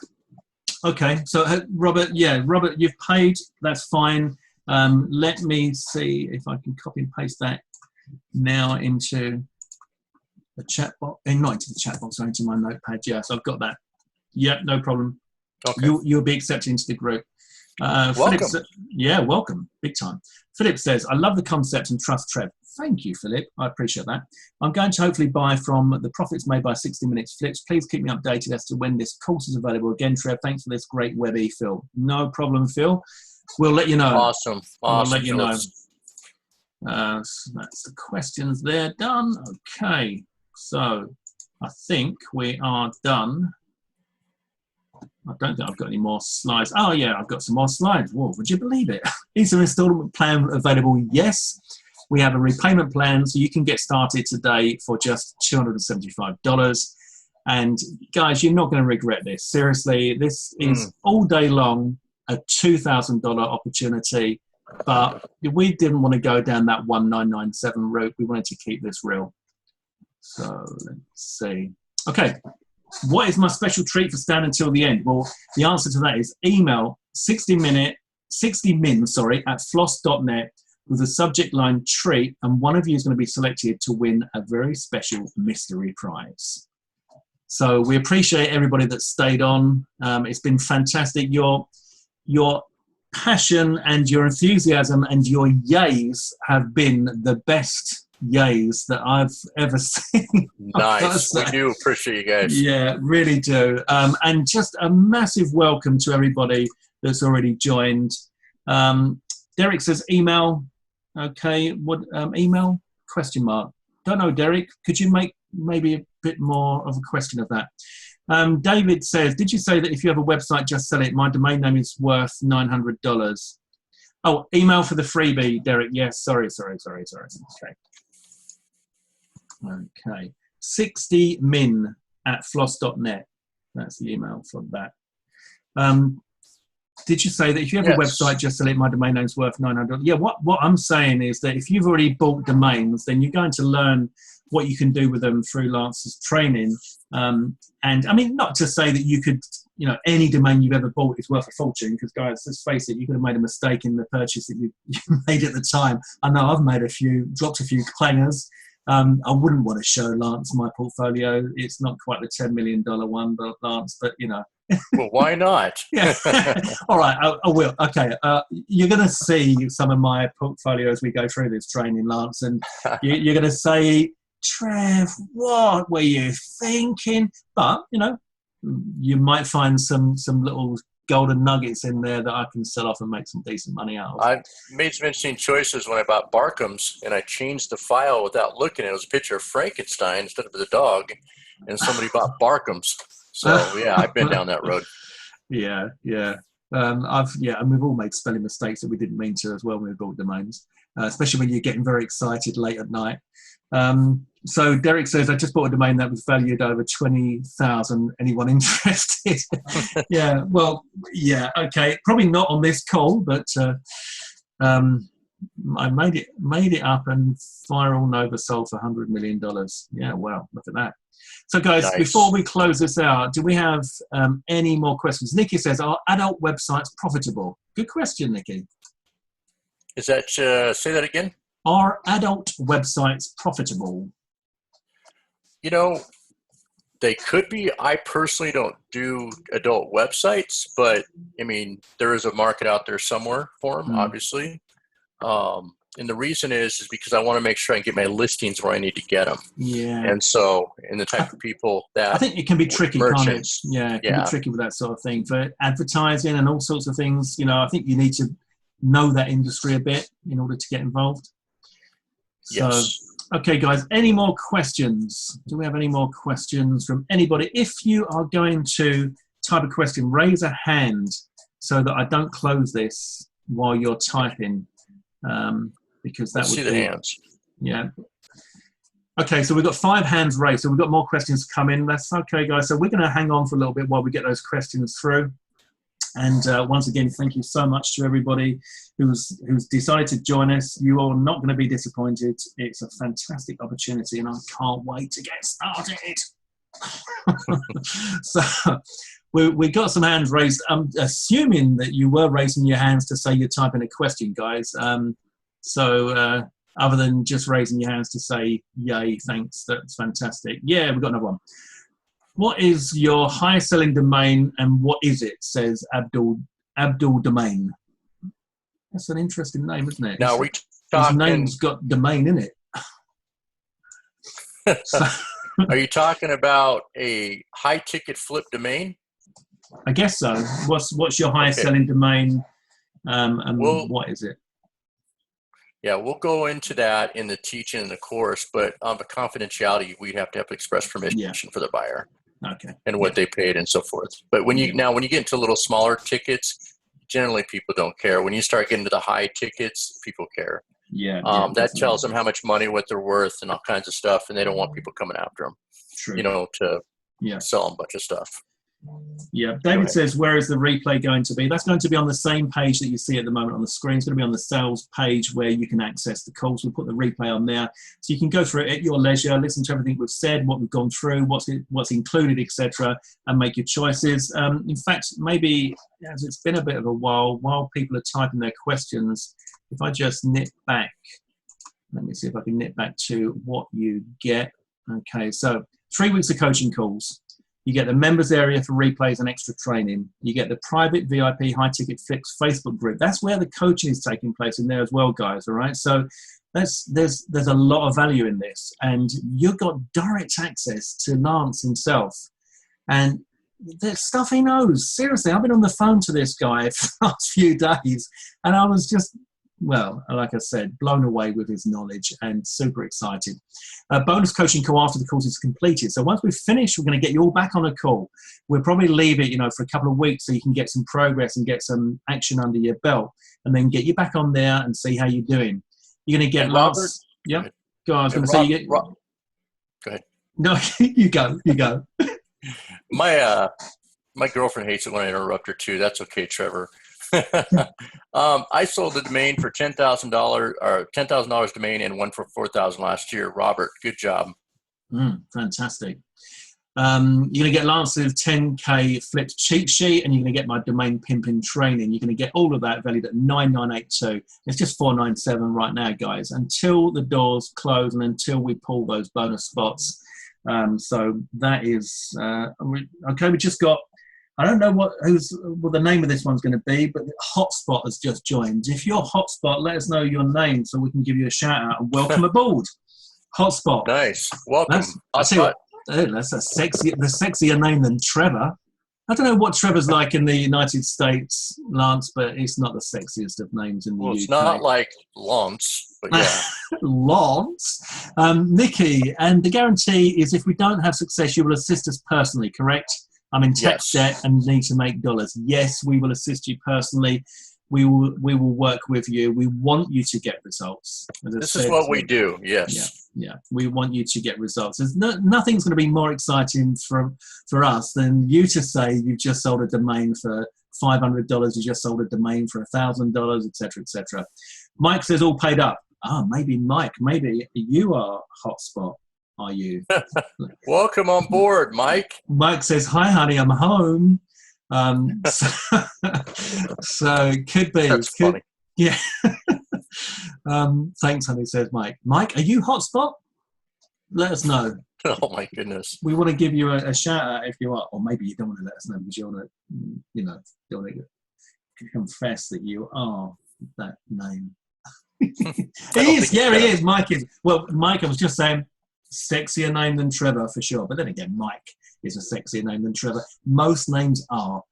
Okay. So, Robert, you've paid. That's fine. Let me see if I can copy and paste that now into the chat box. Not into the chat box, into my notepad. Yes, I've got that. Yeah, no problem. Okay. You'll be accepted into the group. Welcome. Welcome. Big time. Philip says, I love the concept and trust Trev. Thank you, Philip. I appreciate that. I'm going to hopefully buy from the Profits Made by 60 Minutes Flips. Please keep me updated as to when this course is available. Again, Trev, thanks for this great webby, Phil. No problem, Phil. We'll let you know. Awesome. We'll let you know. So that's the questions there done. Okay. So I think we are done. I don't think I've got any more slides. Oh, yeah, I've got some more slides. Whoa, would you believe it? Is there an installment plan available? Yes. We have a repayment plan, so you can get started today for just $275. And guys, you're not going to regret this. Seriously, this is all day long a $2,000 opportunity, but we didn't want to go down that 1997 route. We wanted to keep this real. So let's see. Okay, what is my special treat for staying until the end? Well, the answer to that is email 60min at floss.net with the subject line treat, and one of you is going to be selected to win a very special mystery prize. So we appreciate everybody that stayed on. It's been fantastic. Your passion and your enthusiasm and your yays have been the best yays that I've ever seen. Nice. We do appreciate you guys. Yeah, really do. And just a massive welcome to everybody that's already joined. Derek says email. Okay, what email? Question mark. Don't know, Derek. Could you make maybe a bit more of a question of that? David says, did you say that if you have a website, just sell it? My domain name is worth $900. Oh, email for the freebie, Derek. Yes, sorry. Okay. 60min at floss.net. That's the email for that. Did you say that if you have a website, just sell it? My domain name's worth $900. Yeah, what I'm saying is that if you've already bought domains, then you're going to learn what you can do with them through Lance's training. And I mean, not to say that you could, any domain you've ever bought is worth a fortune, because guys, let's face it, you could have made a mistake in the purchase that you made at the time. I know I've dropped a few clangers. I wouldn't want to show Lance my portfolio. It's not quite the $10 million one, but Lance, but Well, why not? Yeah. All right, I will. Okay. You're going to see some of my portfolio as we go through this training, Lance, and you're going to say, Trev, what were you thinking? But, you might find some little golden nuggets in there that I can sell off and make some decent money out of. I made some interesting choices when I bought Barkham's, and I changed the file without looking. It was a picture of Frankenstein instead of the dog, and somebody bought Barkham's. So, yeah, I've been down that road. Yeah. And we've all made spelling mistakes that we didn't mean to as well when we bought domains, especially when you're getting very excited late at night. So Derek says, I just bought a domain that was valued over 20,000. Anyone interested? Yeah, well, yeah, okay. Probably not on this call, but I made it up and Viral Nova sold for $100 million. Yeah, wow, look at that. So guys, nice. Before we close this out, do we have any more questions? Nikki says, are adult websites profitable? Good question, Nikki. Is that, say that again? Are adult websites profitable? They could be. I personally don't do adult websites, but I mean, there is a market out there somewhere for them, obviously. And the reason is because I want to make sure I can get my listings where I need to get them. Yeah. And so, the type of people that I think it can be tricky, merchants, can't it? Yeah, it can be tricky with that sort of thing for advertising and all sorts of things. I think you need to know that industry a bit in order to get involved. So, yes. Okay, guys, any more questions? Do we have any more questions from anybody? If you are going to type a question, raise a hand so that I don't close this while you're typing, because that would see the hands. Yeah. Okay, so we've got 5 hands raised, so we've got more questions coming. That's okay, guys. So we're going to hang on for a little bit while we get those questions through. And once again, thank you so much to everybody who's decided to join us. You are not going to be disappointed. It's a fantastic opportunity, and I can't wait to get started. So we got some hands raised. I'm assuming that you were raising your hands to say you're typing a question, guys. So other than just raising your hands to say, yay, thanks, that's fantastic. Yeah, we've got another one. What is your highest selling domain and what is it? Says Abdul Domain. That's an interesting name, isn't it? Now his name's got domain in it. So, are you talking about a high ticket flip domain? I guess so. What's your highest selling domain and what is it? Yeah, we'll go into that in the teaching in the course, but on the confidentiality, we'd have to have express permission for the buyer. Okay. And what they paid and so forth. But when you get into little smaller tickets, generally people don't care. When you start getting to the high tickets, people care. Yeah. That tells them how much money, what they're worth, and all kinds of stuff, and they don't want people coming after them. True. To Yeah. sell them a bunch of stuff. Yeah. David says, where is the replay going to be? That's going to be on the same page that you see at the moment on the screen. It's going to be on the sales page where you can access the calls. We'll put the replay on there. So you can go through it at your leisure, listen to everything we've said, what we've gone through, what's included, etc., and make your choices. In fact, maybe, as it's been a bit of a while people are typing their questions, if I just nip back, let me see if I can nip back to what you get. Okay, so 3 weeks of coaching calls. You get the members area for replays and extra training. You get the private VIP high ticket fixed Facebook group. That's where the coaching is taking place in there as well, guys. All right. So there's a lot of value in this, and you've got direct access to Lance himself, and there's stuff he knows. Seriously, I've been on the phone to this guy for the last few days, and I was just, well, like I said, blown away with his knowledge and super excited. Bonus coaching call after the course is completed. So once we've finished, we're going to get you all back on a call. We'll probably leave it, for a couple of weeks so you can get some progress and get some action under your belt, and then get you back on there and see how you're doing. You're going to get lots. Yeah. Go on, I was going to say you get. Go ahead. No, you go. My girlfriend hates it when I interrupt her too. That's okay, Trevor. I sold the domain for $10,000 or $10,000 domain and one for $4,000 last year. Robert, good job. Fantastic. You're going to get Lance's 10K flipped cheat sheet, and you're going to get my domain pimping training. You're going to get all of that valued at $9,982. It's just $497 right now, guys, until the doors close and until we pull those bonus spots. So that is okay. We just got. I don't know what the name of this one's going to be, but Hotspot has just joined. If you're Hotspot, let us know your name so we can give you a shout out and welcome aboard. Hotspot. Nice. Welcome. That's a sexier name than Trevor. I don't know what Trevor's like in the United States, Lance, but it's not the sexiest of names in the UK. It's not like Lance, but yeah. Lance. Nikki, and the guarantee is if we don't have success, you will assist us personally, correct? I'm in tax debt and need to make dollars. Yes, we will assist you personally. We will work with you. We want you to get results. This is what we do. Yes. Yeah. We want you to get results. There's nothing's going to be more exciting for us than you to say you've just sold a domain for $500. You just sold a domain for $1,000, etc., etc. Mike says all paid up. Maybe Mike. Maybe you are Hotspot. Are you? Welcome on board, Mike. Mike says, "Hi, honey, I'm home." So could be. That's funny. Yeah. Thanks, honey, says Mike. Mike, are you Hotspot? Let us know. Oh my goodness. We want to give you a shout out if you are, or maybe you don't want to let us know because you want to, you want to confess that you are that name. He is. Mike is. Well, Mike, I was just saying. Sexier name than Trevor for sure, but then again, Mike is a sexier name than Trevor. Most names are.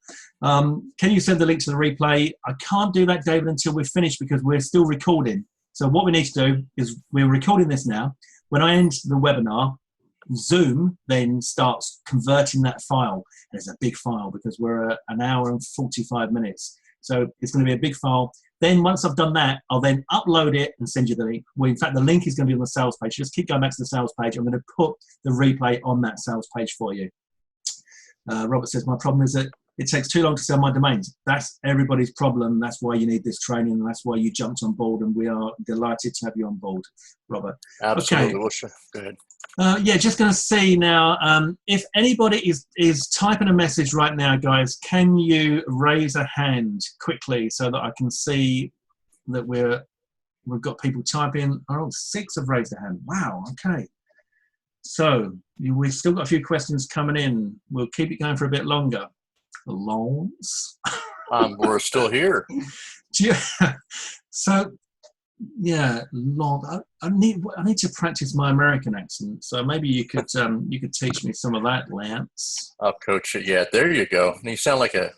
Can you send the link to the replay? I can't do that, David, until we're finished because we're still recording. So what we need to do is we're recording this now. When I end the webinar, Zoom then starts converting that file. And it's a big file because we're at an hour and 45 minutes. So it's going to be a big file. Then once I've done that, I'll then upload it and send you the link. Well, in fact, the link is going to be on the sales page. Just keep going back to the sales page. I'm going to put the replay on that sales page for you. Robert says, my problem is that it takes too long to sell my domains. That's everybody's problem. That's why you need this training. And that's why you jumped on board. And we are delighted to have you on board, Robert. Absolutely. Okay. Go ahead. Just going to see now, if anybody is typing a message right now, guys, can you raise a hand quickly so that I can see that we've got people typing? 6 have raised a hand. Wow, okay. So we've still got a few questions coming in. We'll keep it going for a bit longer. Lawns. We're still here. So, yeah, long. I need to practice my American accent. So maybe you could teach me some of that, Lance. I'll coach it. Yeah, there you go. You sound like a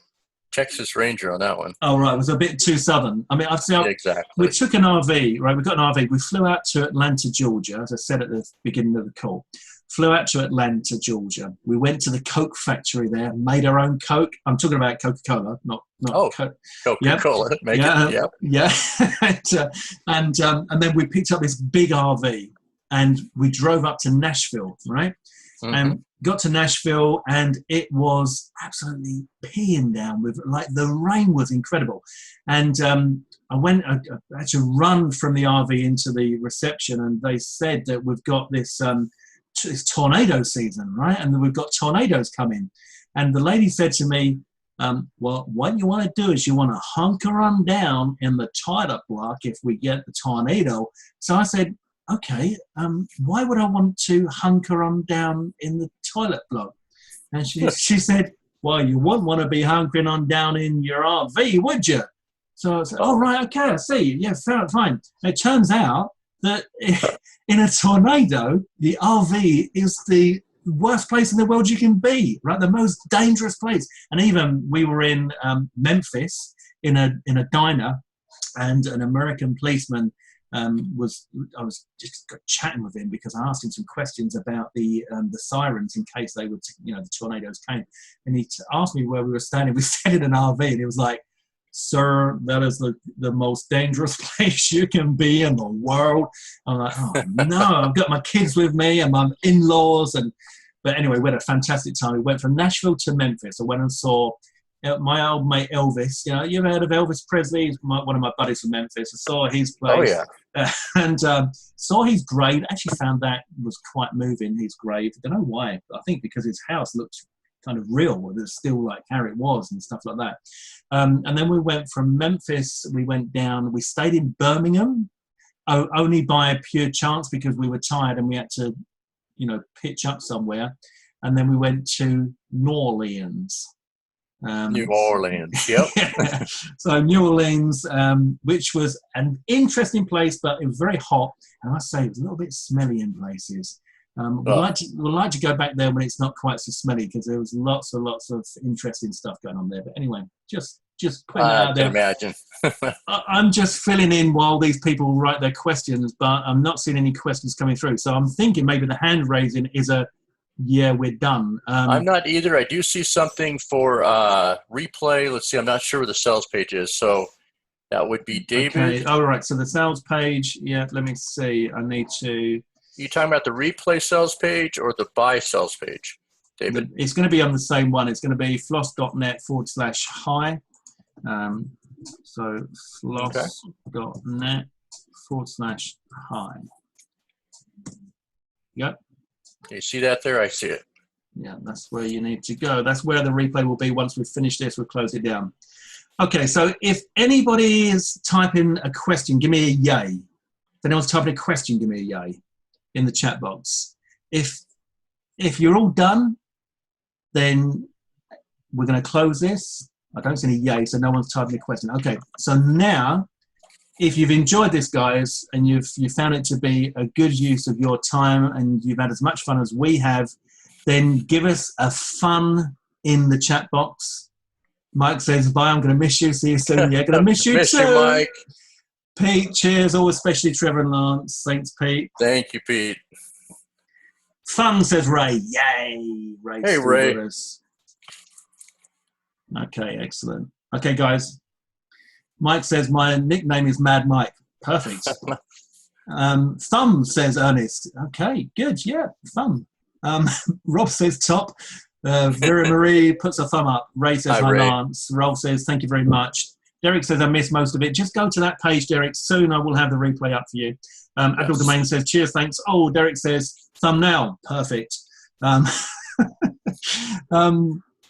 Texas Ranger on that one. Oh, right. It was a bit too southern. I mean, exactly. We took an RV, right? We got an RV. We flew out to Atlanta, Georgia, as I said at the beginning of the call. Flew out to Atlanta, Georgia. We went to the Coke factory there, made our own Coke. I'm talking about Coca-Cola, not Coke. Coca-Cola. Yep. Yeah. And then we picked up this big RV and we drove up to Nashville, right? Mm-hmm. And got to Nashville, and it was absolutely peeing down with, like, the rain was incredible. And I had to run from the RV into the reception, and they said that we've got this it's tornado season, right? And we've got tornadoes coming. And the lady said to me, well, what you want to do is you want to hunker on down in the toilet block if we get the tornado. So I said, okay, why would I want to hunker on down in the toilet block? And she said, well, you wouldn't want to be hunkering on down in your RV, would you? So I said, oh, right, okay, I see. Yeah, fine. And it turns out that in a tornado, the RV is the worst place in the world you can be, right? The most dangerous place. And even we were in Memphis in a diner, and an American policeman I was just chatting with him because I asked him some questions about the sirens in case they would, the tornadoes came. And he asked me where we were standing. We stayed in an RV, and he was like, sir, that is the most dangerous place you can be in the world. I'm like, oh no, I've got my kids with me and my in-laws. But anyway, we had a fantastic time. We went from Nashville to Memphis. I went and saw my old mate Elvis. You ever heard of Elvis Presley? He's one of my buddies from Memphis. I saw his place. Oh, yeah. And saw his grave. Actually found that was quite moving, his grave. I don't know why. I think because his house looked kind of real. It's still like how it was and stuff like that. And then we went from Memphis, we went down, we stayed in Birmingham, only by a pure chance because we were tired and we had to, pitch up somewhere. And then we went to New Orleans. New Orleans, yep. Yeah. So New Orleans, which was an interesting place, but it was very hot. And I must say, it was a little bit smelly in places. We'd like to go back there when it's not quite so smelly because there was lots of interesting stuff going on there. But anyway, just putting that out there. I can imagine. I'm just filling in while these people write their questions, but I'm not seeing any questions coming through. So I'm thinking maybe the hand raising is yeah, we're done. I'm not either. I do see something for replay. Let's see. I'm not sure where the sales page is. So that would be David. Okay. All right. So the sales page. Yeah. Let me see. I need to. Are you talking about the replay sales page or the buy sales page, David? It's going to be on the same one. It's going to be floss.net/hi. So floss.net/hi. Yep. You see that there? I see it. Yeah, that's where you need to go. That's where the replay will be once we've finished this. We'll close it down. Okay, so if anybody is typing a question, give me a yay. If anyone's typing a question, give me a yay in the chat box. If you're all done, then we're going to close this. I don't see any yay, so no one's typing a question. Okay, so now, if you've enjoyed this, guys, and you found it to be a good use of your time and you've had as much fun as we have, then give us a fun in the chat box. Mike says, bye, I'm going to miss you. See you soon. Yeah, going to miss you miss too. You, Mike. Pete, cheers. All, especially Trevor and Lance. Thanks, Pete. Thank you, Pete. Fun, says Ray. Yay. Ray. Hey, Ray. Okay, excellent. Okay, guys. Mike says, my nickname is Mad Mike. Perfect. Thumb, says Ernest. Okay, good. Yeah, thumb. Rob says top. Vera Marie puts a thumb up. Ray says, hi, Lance. Rolf says, thank you very much. Derek says, I missed most of it. Just go to that page, Derek. Soon I will have the replay up for you. Abdul Domain says, cheers, thanks. Oh, Derek says, thumbnail. Perfect.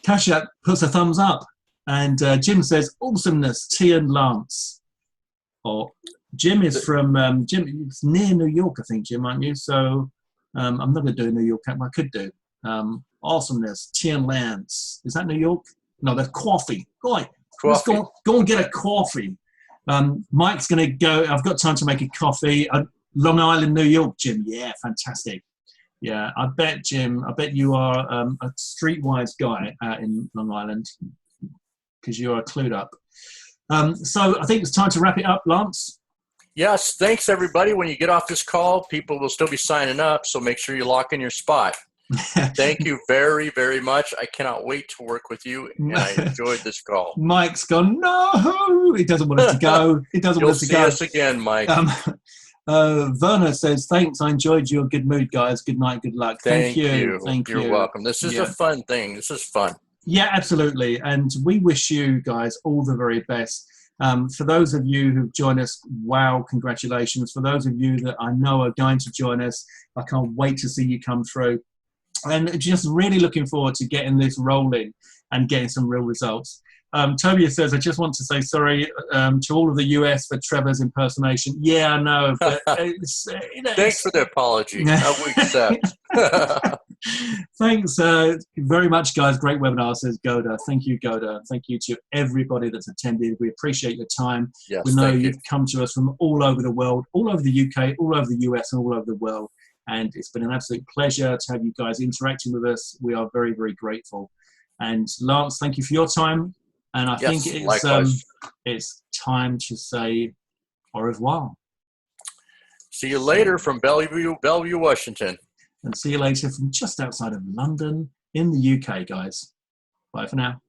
Kashat puts a thumbs up. And Jim says, awesomeness, T and Lance. Oh, Jim is from, it's near New York, I think, Jim, aren't you? So I'm not going to do New York. I could do. Awesomeness, T and Lance. Is that New York? No, that's coffee. Go and get a coffee. Mike's going to go. I've got time to make a coffee. Long Island, New York, Jim. Yeah, fantastic. Yeah, I bet, Jim, you are a streetwise guy out in Long Island because you are clued up. So I think it's time to wrap it up, Lance. Yes, thanks, everybody. When you get off this call, people will still be signing up, so make sure you lock in your spot. Thank you very, very much. I cannot wait to work with you, and I enjoyed this call. Mike's gone, no! He doesn't want us to go. He doesn't want us to go. You'll see us again, Mike. Werner says, thanks. I enjoyed your good mood, guys. Good night. Good luck. Thank you. Thank you. You're welcome. This is a fun thing. This is fun. Yeah, absolutely. And we wish you guys all the very best. For those of you who've joined us, wow, congratulations. For those of you that I know are going to join us, I can't wait to see you come through. And just really looking forward to getting this rolling and getting some real results. Tobias says, I just want to say sorry to all of the US for Trevor's impersonation. Yeah, I know. But Thanks for the apology. We accept. Thanks very much, guys. Great webinar, says Goda. Thank you, Goda. Thank you to everybody that's attended. We appreciate your time. Yes, we know you've come to us from all over the world, all over the UK, all over the US, and all over the world. And it's been an absolute pleasure to have you guys interacting with us. We are very, very grateful. And Lance, thank you for your time. And I think it's time to say au revoir. See you later from Bellevue, Washington. And see you later from just outside of London in the UK, guys. Bye for now.